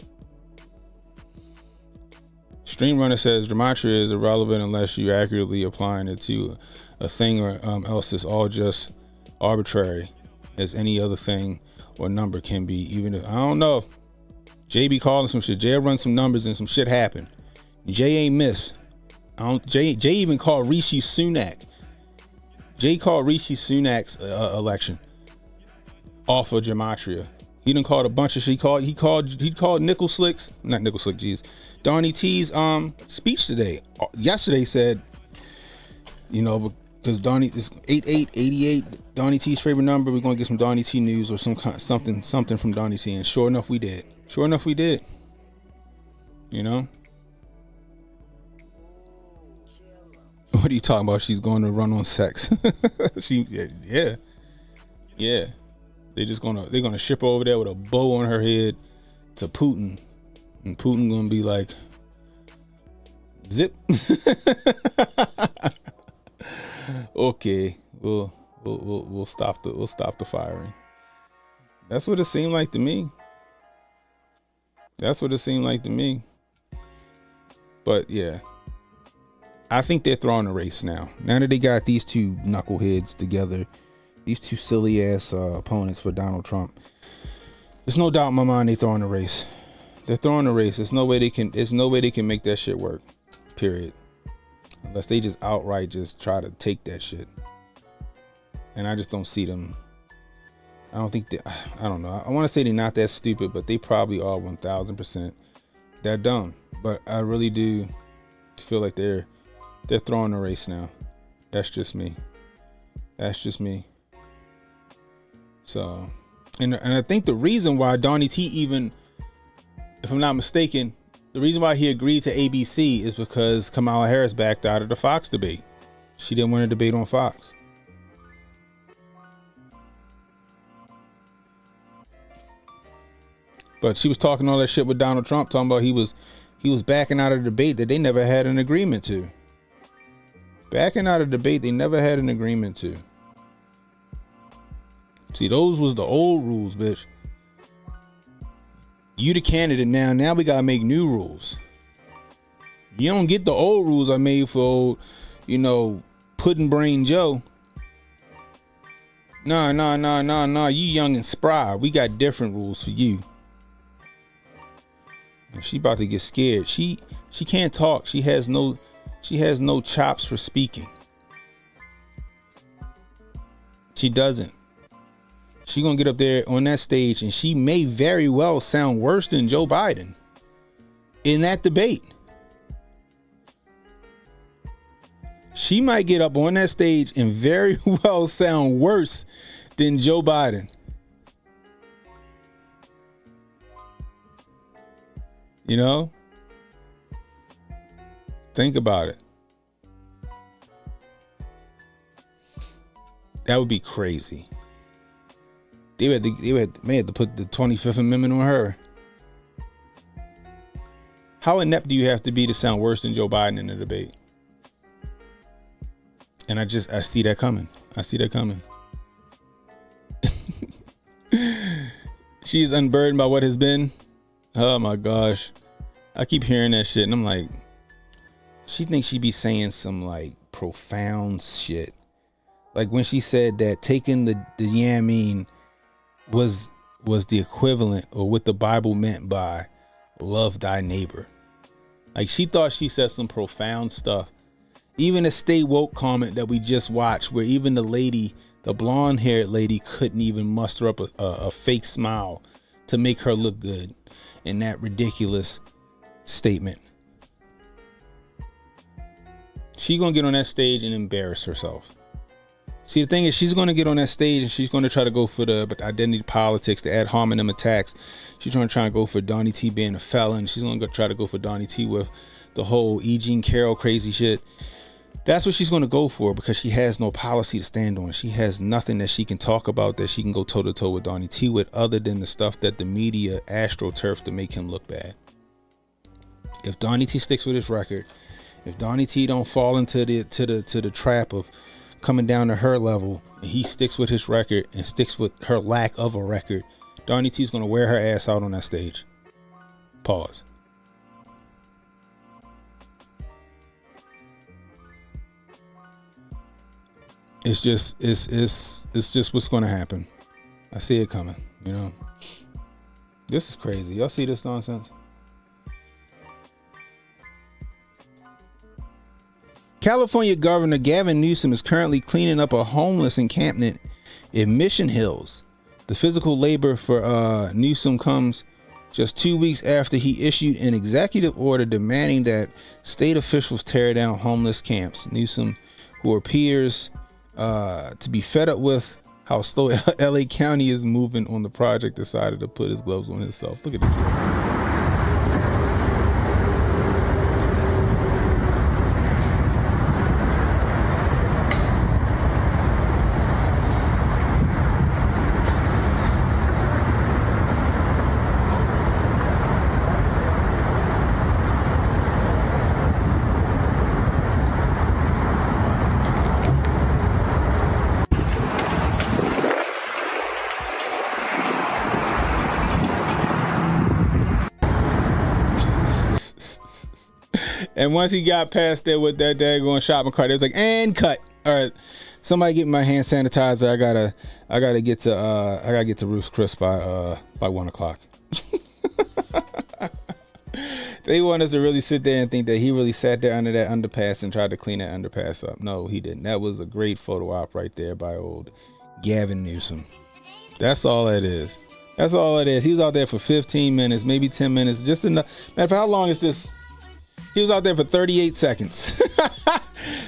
Stream Runner says gematria is irrelevant unless you accurately applying it to a thing or else it's all just arbitrary as any other thing or number can be. Even if I don't know, Jay be calling some shit. Jay run some numbers and some shit happened. Jay ain't miss. Jay even called Rishi Sunak. Jay called Rishi Sunak's election off of gematria. He done called a bunch of shit. He called Nickel Slick's, not Nickel Slick, geez, Donnie T's speech today. Yesterday said, you know, because Donnie is 8888, Donnie T's favorite number. We're gonna get some Donnie T news or something from Donnie T. And sure enough, we did. You know. What are you talking about? She's going to run on sex. Yeah. They're gonna ship her over there with a bow on her head to Putin, and Putin gonna be like, zip. Okay, we'll stop the firing. That's what it seemed like to me. But yeah, I think they're throwing a race now. Now that they got these two knuckleheads together, these two silly ass opponents for Donald Trump, there's no doubt in my mind they're throwing a race. They're throwing a race. There's no way they can make that shit work. Period. Unless they just outright just try to take that shit. And I just don't see them. I don't think I don't know. I want to say they're not that stupid, but they probably are 1000% that dumb. But I really do feel like they're throwing a race now. That's just me. So And I think the reason why Donnie T even, if I'm not mistaken, the reason why he agreed to ABC is because Kamala Harris backed out of the Fox debate. She didn't want to debate on Fox. But she was talking all that shit with Donald Trump, talking about he was backing out of the debate that they never had an agreement to. Backing out of the debate they never had an agreement to. See, those was the old rules, bitch. You the candidate now. Now we gotta make new rules. You don't get the old rules I made for old, Pudding Brain Joe. Nah. You young and spry. We got different rules for you. And she about to get scared. She can't talk. She has no chops for speaking. She doesn't. She gonna get up there on that stage and she may very well sound worse than Joe Biden in that debate. She might get up on that stage and very well sound worse than Joe Biden. Think about it. That would be crazy. They had to put the 25th Amendment on her. How inept do you have to be to sound worse than Joe Biden in a debate? And I see that coming. She's unburdened by what has been. Oh my gosh. I keep hearing that shit and I'm like, she thinks she be saying some like profound shit. Like when she said that taking the yamming was the equivalent or what the Bible meant by love thy neighbor. Like she thought she said some profound stuff. Even a Stay Woke comment that we just watched where even the lady, the blonde haired lady, couldn't even muster up a fake smile to make her look good in that ridiculous statement. She gonna get on that stage and embarrass herself. See, the thing is, she's going to get on that stage and she's going to try to go for the identity politics, the ad hominem attacks. She's going to try and go for Donnie T being a felon. She's going to try to go for Donnie T with the whole E. Jean Carroll crazy shit. That's what she's going to go for because she has no policy to stand on. She has nothing that she can talk about that she can go toe to toe with Donnie T with other than the stuff that the media astroturf to make him look bad. If Donnie T sticks with his record, if Donnie T don't fall into the trap of coming down to her level and he sticks with his record and sticks with her lack of a record, Donnie T's gonna wear her ass out on that stage. Pause. It's just what's gonna happen. I see it coming, This is crazy. Y'all see this nonsense? California Governor Gavin Newsom is currently cleaning up a homeless encampment in Mission Hills. The physical labor for Newsom comes just 2 weeks after he issued an executive order demanding that state officials tear down homeless camps. Newsom, who appears to be fed up with how slow LA County is moving on the project, decided to put his gloves on himself. Look at this shit. And once he got past there with that daggone shopping cart, it was like, and cut. All right, somebody get my hand sanitizer. I gotta get to Ruth's Chris by 1 o'clock. They want us to really sit there and think that he really sat there under that underpass and tried to clean that underpass up. No, he didn't. That was a great photo op right there by old Gavin Newsom. That's all that is. That's all it is. He was out there for 15 minutes, maybe 10 minutes, just enough. Man, for how long is this? He was out there for 38 seconds.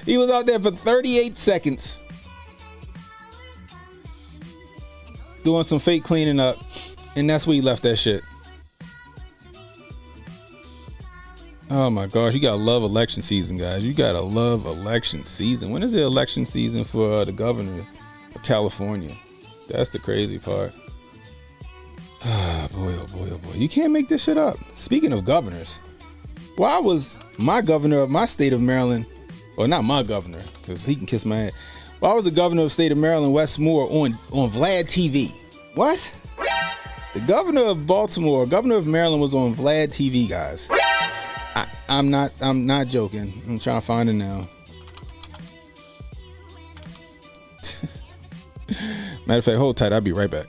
He was out there for 38 seconds. doing some fake cleaning up, and that's where he left that shit. Oh my gosh, you gotta love election season, guys. You gotta love election season. When is the election season for the governor of California? That's the crazy part. Ah, boy, oh boy, oh boy. You can't make this shit up. Speaking of governors, why was my governor of my state of Maryland, or not my governor, because he can kiss my ass. Why was the governor of the state of Maryland, Wes Moore, on Vlad TV? What? The governor of Baltimore, governor of Maryland was on Vlad TV, guys. I'm not joking. I'm trying to find it now. Matter of fact, hold tight. I'll be right back.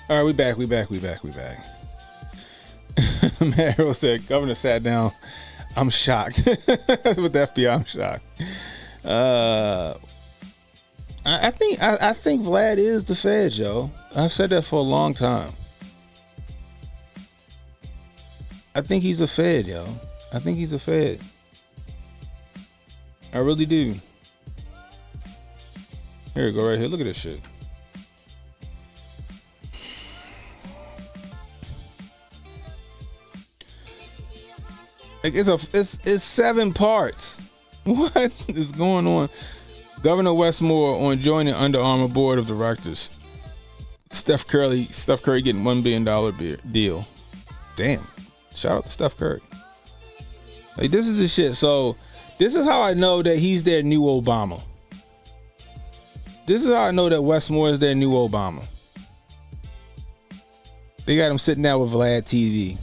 All right, we back. Matt Harold said, Governor sat down. I'm shocked. With the FBI, I'm shocked. I think Vlad is the Fed, yo. I've said that for a long time. I think he's a Fed, yo. I think he's a Fed. I really do. Here we go, right here. Look at this shit. Like it's 7 parts. What is going on? Governor Wes Moore on joining Under Armour board of directors. Steph Curry getting $1 billion deal. Damn. Shout out to Steph Curry. Like, this is the shit. So this is how I know that he's their new Obama. This is how I know that Wes Moore is their new Obama. They got him sitting down with Vlad TV.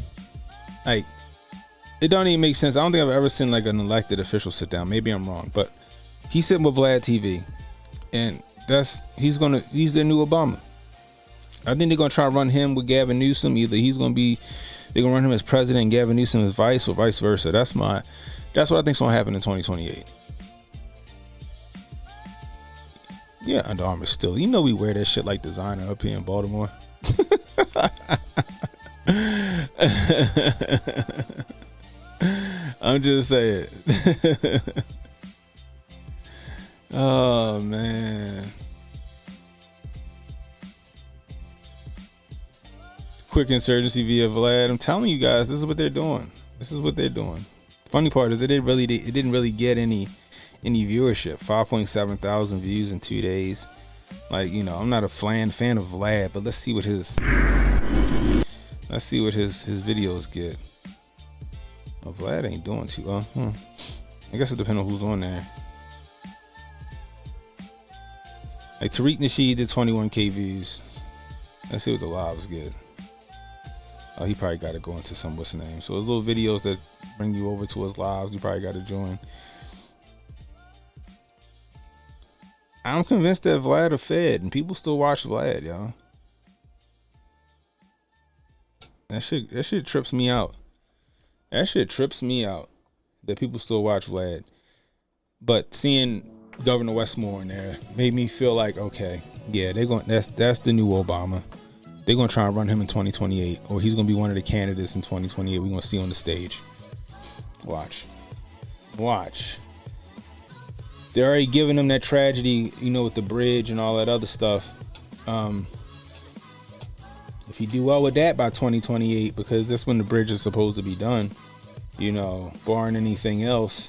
Like, it don't even make sense. I don't think I've ever seen like an elected official sit down. Maybe I'm wrong, but he's sitting with Vlad TV, and he's their new Obama. I think they're gonna try to run him with Gavin Newsom. Either they're gonna run him as president and Gavin Newsom as vice, or vice versa. That's what I think's gonna happen in 2028. Yeah, Under Armour still. You know we wear that shit like designer up here in Baltimore. I'm just saying. Oh man. Quick insurgency via Vlad. I'm telling you guys, this is what they're doing. Funny part is it didn't really get any viewership. 5.7 thousand views in 2 days. Like, you know, I'm not a fan of Vlad, but let's see what his videos get. Oh, Vlad ain't doing too well. I guess it depends on who's on there. Like Tariq Nasheed did 21k views. Let's see what the lives get. Oh, he probably got to go into some what's the name. So those little videos that bring you over to his lives, you probably got to join. I'm convinced that Vlad a Fed, and people still watch Vlad, y'all. That shit trips me out. That shit trips me out that people still watch Vlad. But seeing Governor Wes Moore in there made me feel like, okay, yeah, they're going. That's the new Obama. They're going to try and run him in 2028, or he's going to be one of the candidates in 2028. We're going to see on the stage. Watch. They're already giving him that tragedy, with the bridge and all that other stuff. If you do well with that by 2028, because that's when the bridge is supposed to be done, barring anything else,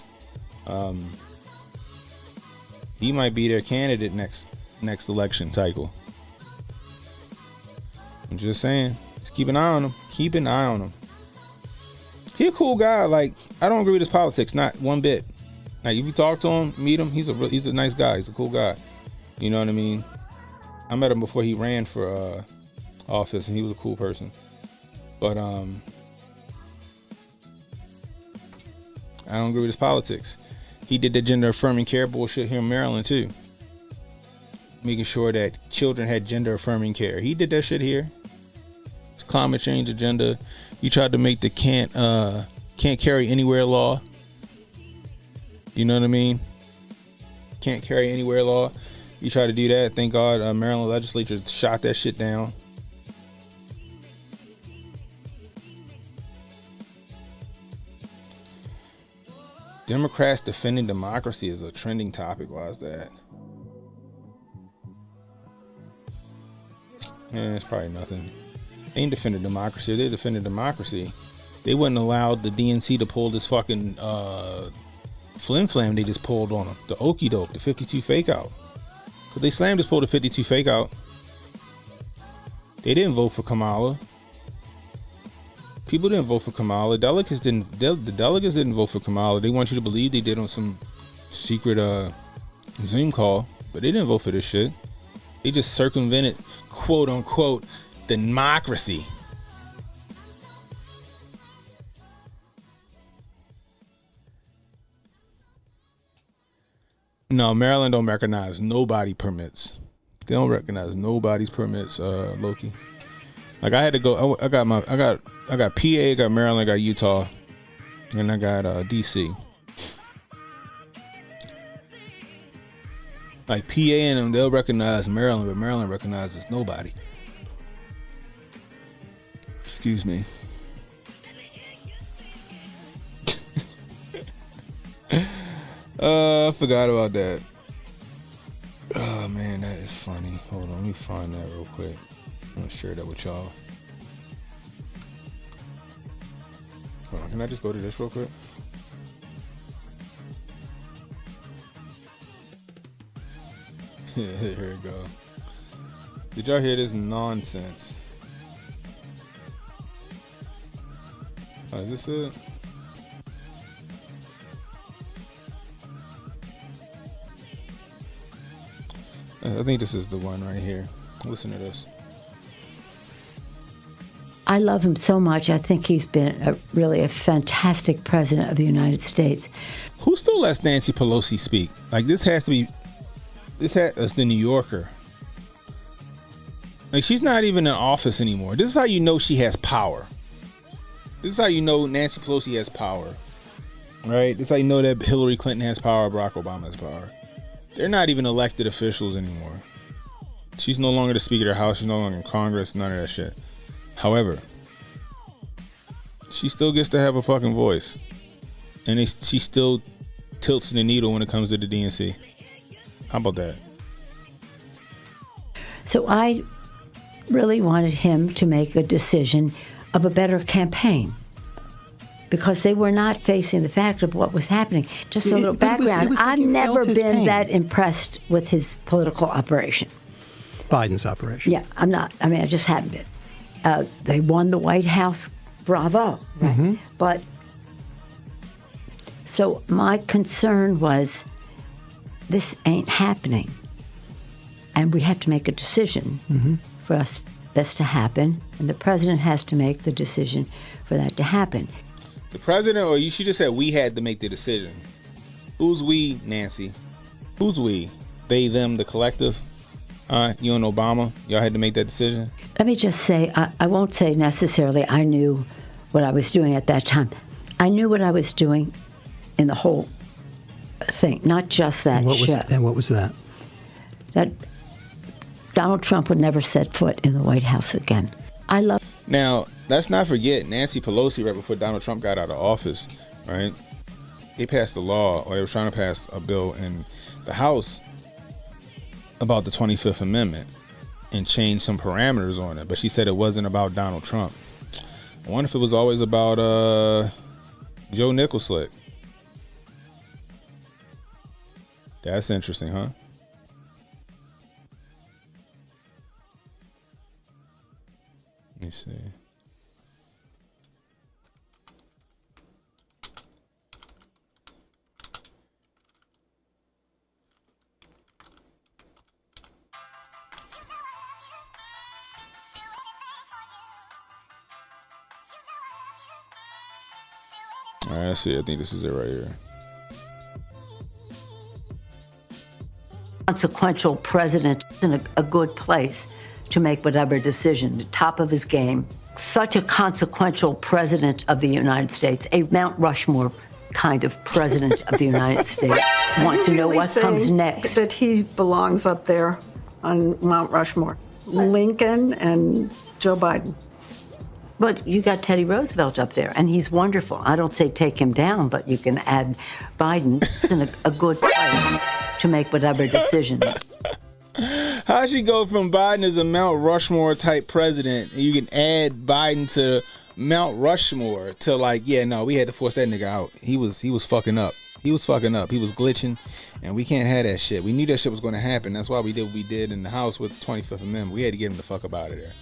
he might be their candidate next election cycle. I'm just saying, just keep an eye on him. Keep an eye on him. He a cool guy. Like, I don't agree with his politics, not one bit. Like, if you talk to him, meet him, he's a nice guy. He's a cool guy. You know what I mean? I met him before he ran for office, and he was a cool person. But I don't agree with his politics. He did the gender affirming care bullshit here in Maryland too, making sure that children had gender affirming care. He did that shit here. It's climate change agenda. He tried to make the can't carry anywhere law. You know what I mean? Can't carry anywhere law. He tried to do that. Thank God Maryland legislature shot that shit down. Democrats defending democracy is a trending topic. Why is that? It's probably nothing. They ain't defending democracy. They defended democracy. They wouldn't allow the DNC to pull this fucking flim flam they just pulled on them. The okey doke, the 52 fake out. Because they slammed just pulled the 52 fake out. They didn't vote for Kamala. People didn't vote for Kamala. The delegates didn't vote for Kamala. They want you to believe they did on some secret Zoom call, but they didn't vote for this shit. They just circumvented, quote unquote, democracy. No, Maryland don't recognize nobody permits. They don't recognize nobody's permits, Loki. Like, I had to go. I got PA, I got Maryland, I got Utah, and I got DC. Like, PA and them, they'll recognize Maryland, but Maryland recognizes nobody. Excuse me. I forgot about that. Oh man, that is funny. Hold on, let me find that real quick. I'm gonna share that with y'all. Hold on, can I just go to this real quick? Here we go. Did y'all hear this nonsense? Oh, is this it? I think this is the one right here. Listen to this. I love him so much. I think he's been really a fantastic president of the United States. Who still lets Nancy Pelosi speak? Like, this has to be... That's the New Yorker. Like, she's not even in office anymore. This is how you know she has power. This is how you know Nancy Pelosi has power. Right? This is how you know that Hillary Clinton has power, Barack Obama has power. They're not even elected officials anymore. She's no longer the Speaker of the House. She's no longer in Congress. None of that shit. However, she still gets to have a fucking voice. And she still tilts the needle when it comes to the DNC. How about that? So I really wanted him to make a decision of a better campaign, because they were not facing the fact of what was happening. Just a little background. I've never been that impressed with his political operation. Biden's operation. Yeah, I'm not. I mean, I just haven't been. They won the White House. Bravo. Right? Mm-hmm. But so my concern was, this ain't happening. And we have to make a decision for this to happen. And the president has to make the decision for that to happen. The president, or she just said we had to make the decision. Who's we, Nancy? Who's we? They, them, the collective? You and Obama, y'all had to make that decision? Let me just say, I won't say necessarily I knew what I was doing at that time. I knew what I was doing in the whole thing, not just that show. And what was that? That Donald Trump would never set foot in the White House again. Now, let's not forget Nancy Pelosi, right before Donald Trump got out of office, right? They passed a law, or they were trying to pass a bill in the House about the 25th Amendment and change some parameters on it. But she said it wasn't about Donald Trump. I wonder if it was always about Joe Nicholslick. That's interesting, huh? Let me see. All right, let's see. I think this is it right here. Consequential president in a good place to make whatever decision, the top of his game. Such a consequential president of the United States, a Mount Rushmore kind of president of the United States. Want to know what comes next. That he belongs up there on Mount Rushmore. Lincoln and Joe Biden. But you got Teddy Roosevelt up there, and he's wonderful. I don't say take him down, but you can add Biden in a good place to make whatever decision. How'd you go from Biden as a Mount Rushmore type president, and you can add Biden to Mount Rushmore to like, yeah, no, we had to force that nigga out. He was fucking up. He was fucking up. He was glitching, and we can't have that shit. We knew that shit was going to happen. That's why we did what we did in the House with the 25th Amendment. We had to get him the fuck up out of there.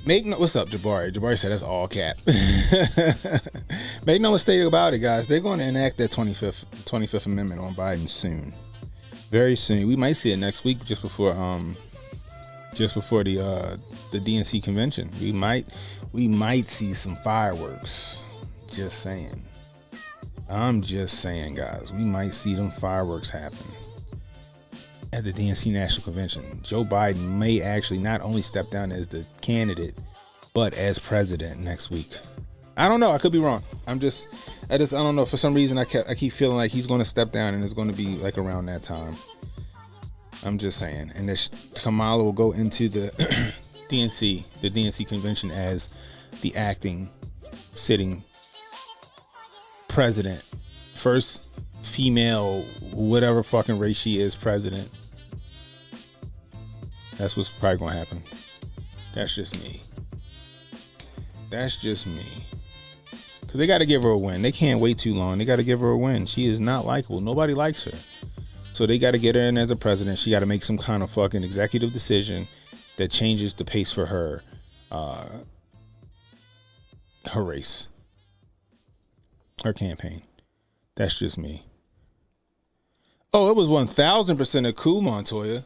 What's up, Jabari? Jabari said that's all cap. Make no mistake about it, guys. They're going to enact that 25th Amendment on Biden soon. Very soon. We might see it next week, just before the DNC convention. We might see some fireworks. Just saying. I'm just saying, guys. We might see them fireworks happen at the DNC National Convention. Joe Biden may actually not only step down as the candidate, but as president next week. I don't know. I could be wrong. I don't know. For some reason, I keep feeling like he's going to step down, and it's going to be like around that time. I'm just saying. And this Kamala will go into the DNC convention as the acting, sitting president, first female, whatever fucking race she is, president. That's what's probably gonna happen. That's just me. Because they got to give her a win. They can't wait too long. They got to give her a win. She is not likable. Nobody likes her. So they got to get her in as a president. She got to make some kind of fucking executive decision that changes the pace for her race, her campaign. That's just me. Oh, it was 1,000% a coup, Montoya.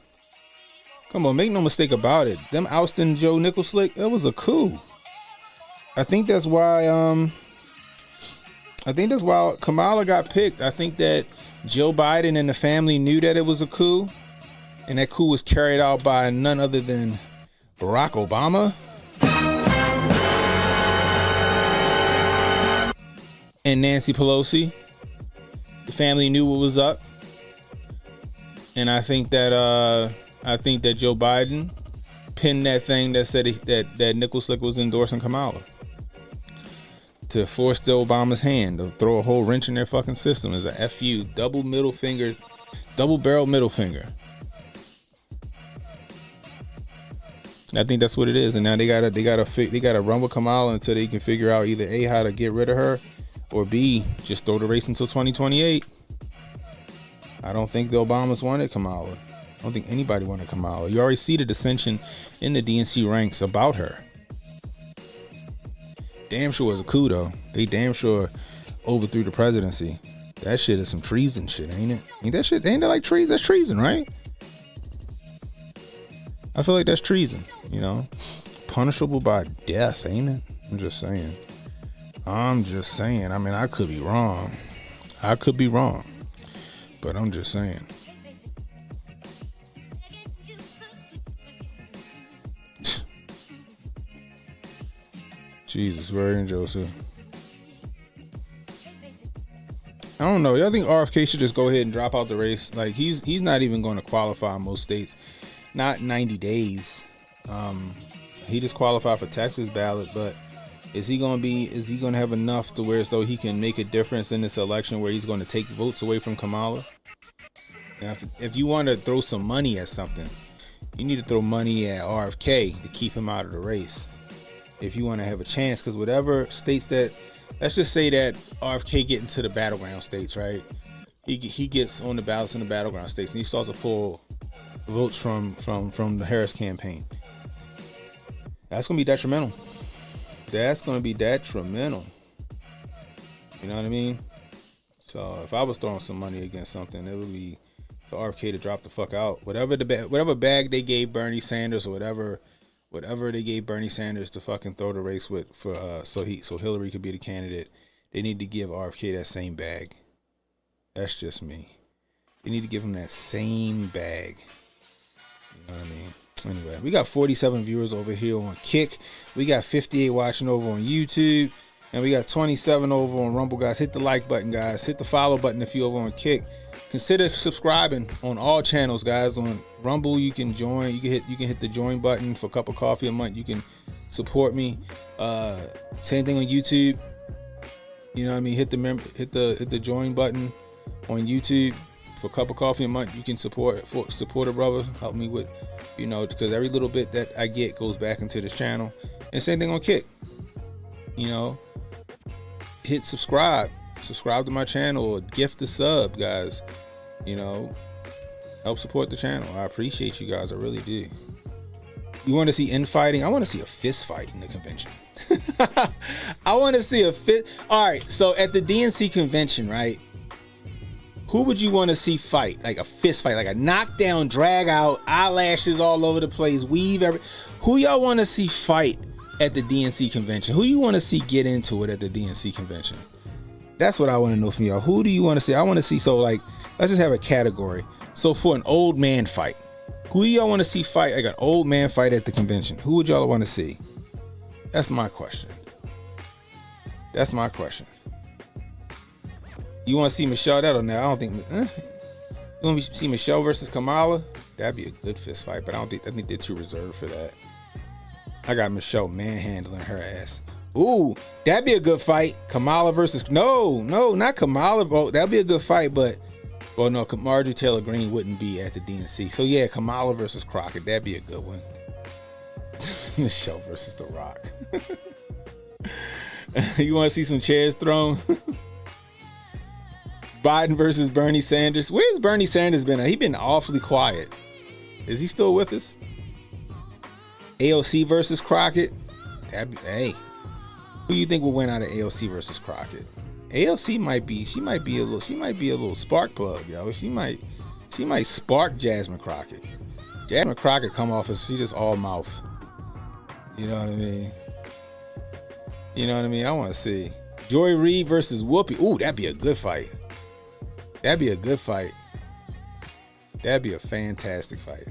Come on, make no mistake about it. Them ousting Joe Nicholslick, it was a coup. I think that's why Kamala got picked. I think that Joe Biden and the family knew that it was a coup, and that coup was carried out by none other than Barack Obama and Nancy Pelosi. The family knew what was up, and I think that Joe Biden pinned that thing that said that Nicholslick was endorsing Kamala to force the Obama's hand, to throw a whole wrench in their fucking system. Is a FU, double barrel middle finger. I think that's what it is, and now they gotta run with Kamala until they can figure out either A, how to get rid of her, or B, just throw the race until 2028. I don't think the Obamas wanted Kamala. I don't think anybody wanted Kamala. You already see the dissension in the DNC ranks about her. Damn sure was a coup, though. They damn sure overthrew the presidency. That shit is some treason shit, ain't it? Ain't that like treason? That's treason, right? I feel like that's treason, you know? Punishable by death, ain't it? I'm just saying. I mean, I could be wrong. But I'm just saying. Jesus, where in Joseph? I don't know. Y'all think RFK should just go ahead and drop out the race? Like he's not even going to qualify in most states. Not 90 days. He just qualified for Texas ballot, but is he going to have enough to where so he can make a difference in this election where he's going to take votes away from Kamala? Now, if you want to throw some money at something, you need to throw money at RFK to keep him out of the race. If you want to have a chance, because whatever states that, let's just say that RFK get into the battleground states, right? He gets on the ballots in the battleground states, and he starts to pull votes from the Harris campaign. That's going to be detrimental. That's going to be detrimental. You know what I mean? So if I was throwing some money against something, it would be for RFK to drop the fuck out. Whatever bag they gave Bernie Sanders or whatever they gave Bernie Sanders to fucking throw the race with so Hillary could be the candidate, they need to give RFK that same bag. That's just me. They need to give him that same bag. You know what I mean? Anyway, we got 47 viewers over here on Kick. We got 58 watching over on YouTube. And we got 27 over on Rumble, guys. Hit the like button, guys. Hit the follow button if you're over on Kick. Consider subscribing on all channels, guys. On Rumble, you can join. You can hit the join button for a cup of coffee a month. You can support me. Same thing on YouTube. You know what I mean? Hit the join button on YouTube for a cup of coffee a month. You can support a brother. Help me with, because every little bit that I get goes back into this channel. And same thing on Kick. Hit subscribe to my channel or gift a sub, guys. Help support the channel. I appreciate you guys. I really do. You want to see infighting? I want to see a fist fight in the convention. I want to see a fist. All right, so at the DNC convention, right? Who would you want to see fight? Like a fist fight, like a knockdown, drag out, eyelashes all over the place, weave who y'all want to see fight at the DNC convention? Who you want to see get into it at the DNC convention? That's what I want to know from y'all. Who do you want to see? I want to see, so like, let's just have a category. So for an old man fight, who do y'all want to see fight like an old man fight at the convention? Who would y'all want to see? That's my question. You want to see Michelle? That or no? I don't think. You want to see Michelle versus Kamala? That'd be a good fist fight, but I think they're too reserved for that. I got Michelle manhandling her ass. Ooh, that'd be a good fight. Kamala versus no, not Kamala. Bro, that'd be a good fight, but no, Marjorie Taylor Greene wouldn't be at the DNC. So yeah, Kamala versus Crockett. That'd be a good one. Michelle versus The Rock. You want to see some chairs thrown? Biden versus Bernie Sanders. Where's Bernie Sanders been at? He's been awfully quiet. Is he still with us? AOC versus Crockett. Hey, who you think will win out of AOC versus Crockett? AOC might be a little spark plug, yo. She might spark Jasmine Crockett. Jasmine Crockett come off as she's just all mouth. You know what I mean? I want to see Joy Reid versus Whoopi. Ooh, that'd be a good fight. That'd be a fantastic fight.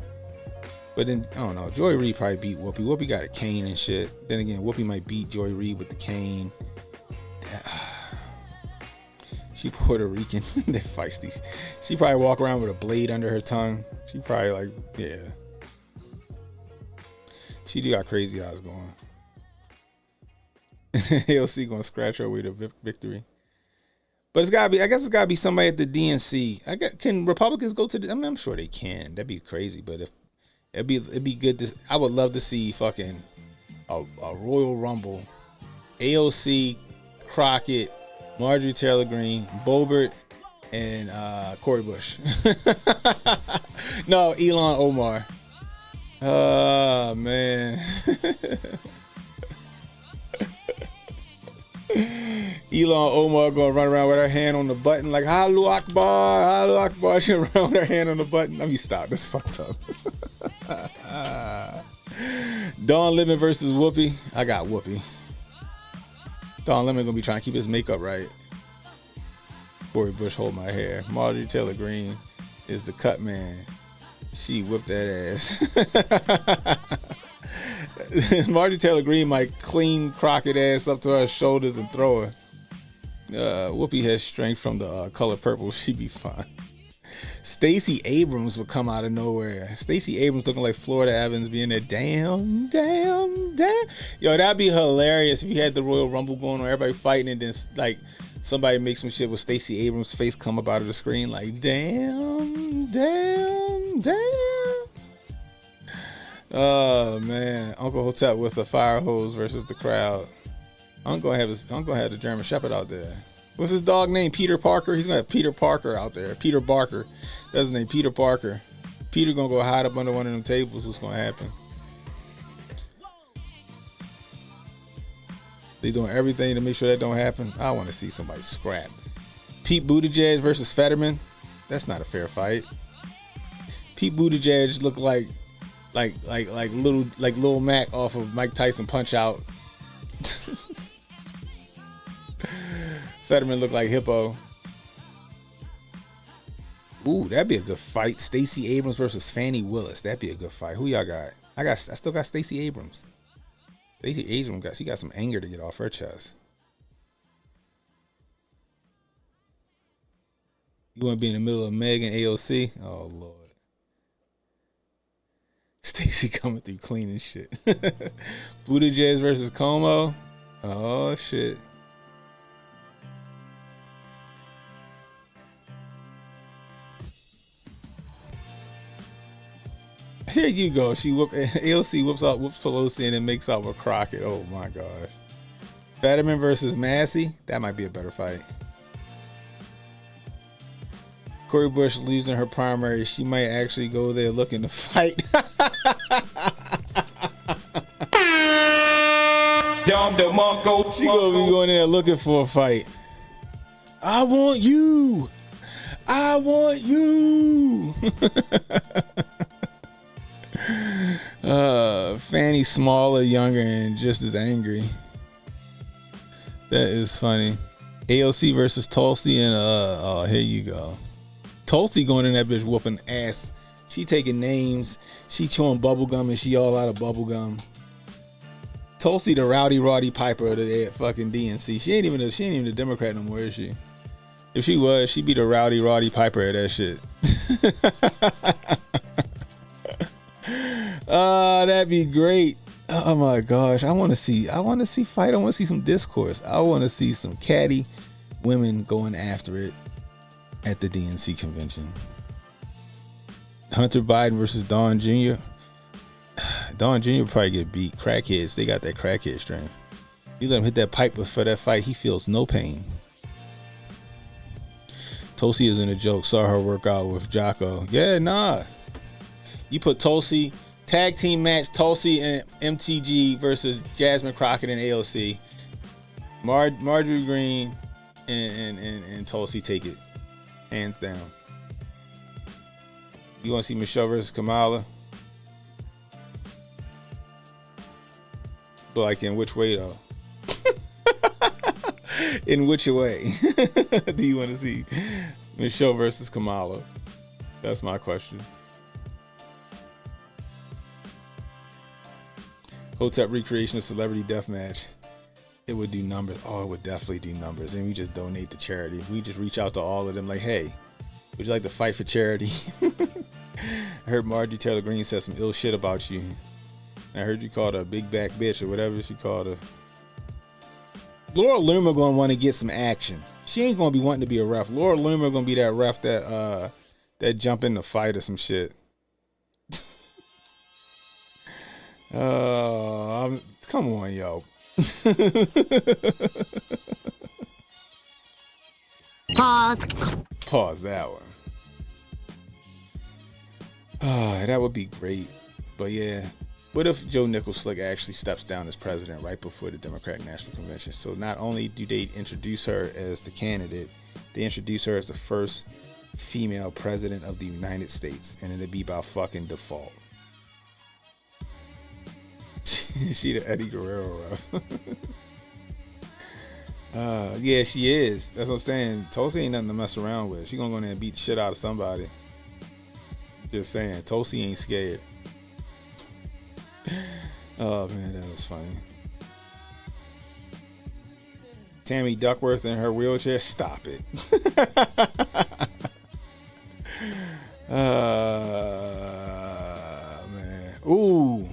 But then, I don't know, Joy Reid probably beat Whoopi. Whoopi got a cane and shit. Then again, Whoopi might beat Joy Reid with the cane. She Puerto Rican. They're feisty. She probably walk around with a blade under her tongue. She probably yeah. She do got crazy eyes going. AOC gonna scratch her way to victory. But I guess it's gotta be somebody at the DNC. Can Republicans go to I'm sure they can. That'd be crazy, but if it'd be good I would love to see fucking a Royal Rumble. AOC, Crockett, Marjorie Taylor Greene, Boebert, and Cori Bush. No, Ilhan Omar. Oh man. Ilhan Omar gonna run around with her hand on the button like Allahu Akbar, Allahu Akbar. She run with her hand on the button. Let me stop. That's fucked up. Dawn Lemon versus Whoopi. I got Whoopi. Dawn Lemon gonna be trying to keep his makeup right. Cori Bush hold my hair. Marjorie Taylor Greene is the cut man. She whipped that ass. Marjorie Taylor Greene might clean Crockett ass up to her shoulders and throw her. Whoopi has strength from the color purple. She be fine. Stacey Abrams would come out of nowhere. Stacey Abrams looking like Florida Evans being there. Damn. Yo, that'd be hilarious if you had the Royal Rumble going on, everybody fighting, and then like somebody makes some shit with Stacey Abrams' face come up out of the screen like damn. Oh man, Uncle Hotep with a fire hose versus the crowd. I'm gonna have the German Shepherd out there. What's his dog name? Peter Parker. He's gonna have Peter Parker out there. Peter Barker. That's his name. Peter Parker. Peter gonna go hide up under one of them tables. What's gonna happen? They doing everything to make sure that don't happen. I want to see somebody scrap. Pete Buttigieg versus Fetterman. That's not a fair fight. Pete Buttigieg look like Lil Mac off of Mike Tyson Punch Out. Fetterman look like Hippo. Ooh, that'd be a good fight. Stacey Abrams versus Fannie Willis. That'd be a good fight. Who y'all got? I still got Stacey Abrams. Stacey Abrams got some anger to get off her chest. You want to be in the middle of Meg and AOC? Oh Lord. Stacey coming through cleaning shit. Buttigieg versus Como. Oh shit. Here you go. AOC whoops Pelosi and then makes out with Crockett. Oh my gosh. Fetterman versus Massey. That might be a better fight. Cori Bush losing her primary. She might actually go there looking to fight. She gonna be going there looking for a fight. I want you. Fanny smaller, younger, and just as angry. That is funny. AOC versus Tulsi and here you go. Tulsi going in that bitch whooping ass. She taking names. She chewing bubblegum and she all out of bubblegum. Tulsi the Rowdy Roddy Piper of the fucking DNC. She ain't even a Democrat no more, is she? If she was, she'd be the Rowdy Roddy Piper of that shit. That'd be great. Oh my gosh. I want to see fight. I want to see some discourse. I want to see some catty women going after it at the DNC convention. Hunter Biden versus Don Jr. Don Jr. will probably get beat. Crackheads, they got that crackhead strength. You let him hit that pipe for that fight, he feels no pain. Tulsi isn't a joke. Saw her work out with Jocko. Yeah, nah. You put Tulsi, tag team match, Tulsi and MTG versus Jasmine Crockett and AOC. Marjorie Greene and Tulsi take it. Hands down. You want to see Michelle versus Kamala? But like in which way though? In which way do you want to see Michelle versus Kamala? That's my question. Hotep recreation of celebrity deathmatch. It would do numbers. Oh, it would definitely do numbers. And we just donate to charity. We just reach out to all of them like, hey, would you like to fight for charity? I heard Marjorie Taylor Greene said some ill shit about you. And I heard you called her a big back bitch or whatever she called her. Laura Loomer gonna want to get some action. She ain't gonna be wanting to be a ref. Laura Loomer gonna be that ref that jump in the fight or some shit. Come on, yo. Pause that one. That would be great. But yeah, what if Joe Nichols Slick actually steps down as president right before the Democratic National Convention? So not only do they introduce her as the candidate, they introduce her as the first female president of the United States, and it'd be by fucking default. She the Eddie Guerrero ref. Yeah, she is. That's what I'm saying. Tulsi ain't nothing to mess around with. She gonna go in there and beat the shit out of somebody. Just saying, Tulsi ain't scared. Oh man, that was funny. Tammy Duckworth in her wheelchair. Stop it. Man. Ooh.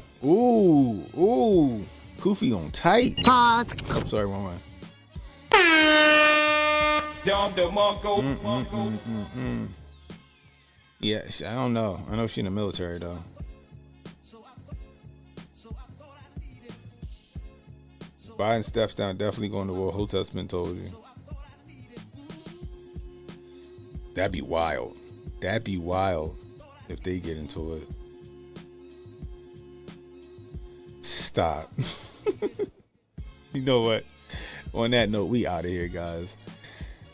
Koofy on tight. Pause. I'm sorry, one. Yeah, I don't know. I know she's in the military though. Biden steps down, definitely going to war. Hotep's been told you. That'd be wild. That'd be wild if they get into it. Stop. You know what? On that note, we out of here, guys.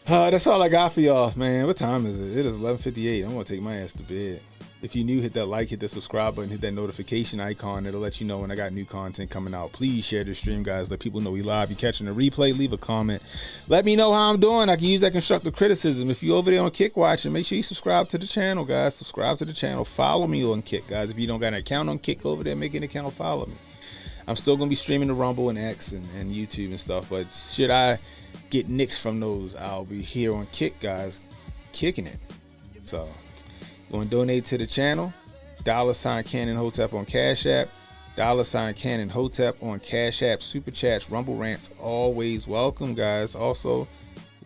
That's all I got for y'all, man. What time is it? It is 11:58. I'm gonna take my ass to bed. If you're new, hit that like, hit that subscribe button, hit that notification icon. It'll let you know when I got new content coming out. Please share the stream, guys. Let people know we live. You're catching the replay, leave a comment. Let me know how I'm doing. I can use that constructive criticism. If you're over there on Kick watching, make sure you subscribe to the channel, guys. Subscribe to the channel. Follow me on Kick, guys. If you don't got an account on Kick over there, make an account, follow me. I'm still going to be streaming to Rumble and X and YouTube and stuff, but should I get nicks from those, I'll be here on Kick, guys, kicking it. So, you want to donate to the channel? $sign CannonHotep on Cash App. $sign CannonHotep on Cash App. Super Chats, Rumble Rants, always welcome, guys. Also,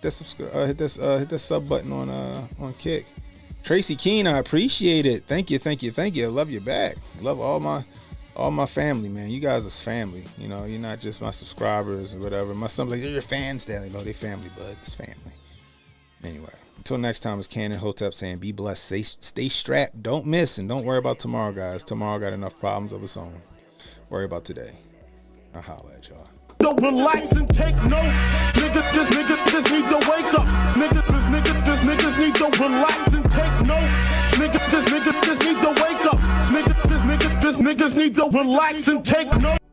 hit that sub button on Kick. Tracy Keene, I appreciate it. Thank you. I love you back. I love all my family, man. You guys are family. You know, you're not just my subscribers or whatever. My son's like, they're your fans, Daddy. No, they family, bud. It's family. Anyway, until next time, it's CannonHotep saying, be blessed, stay strapped, don't miss, and don't worry about tomorrow, guys. Tomorrow got enough problems of its own. Worry about today. I'll holler at y'all. Don't relax and take notes. Niggas need to wake up. Niggas need to relax and take notes. Niggas need to wake up. Niggas need to relax and take notes.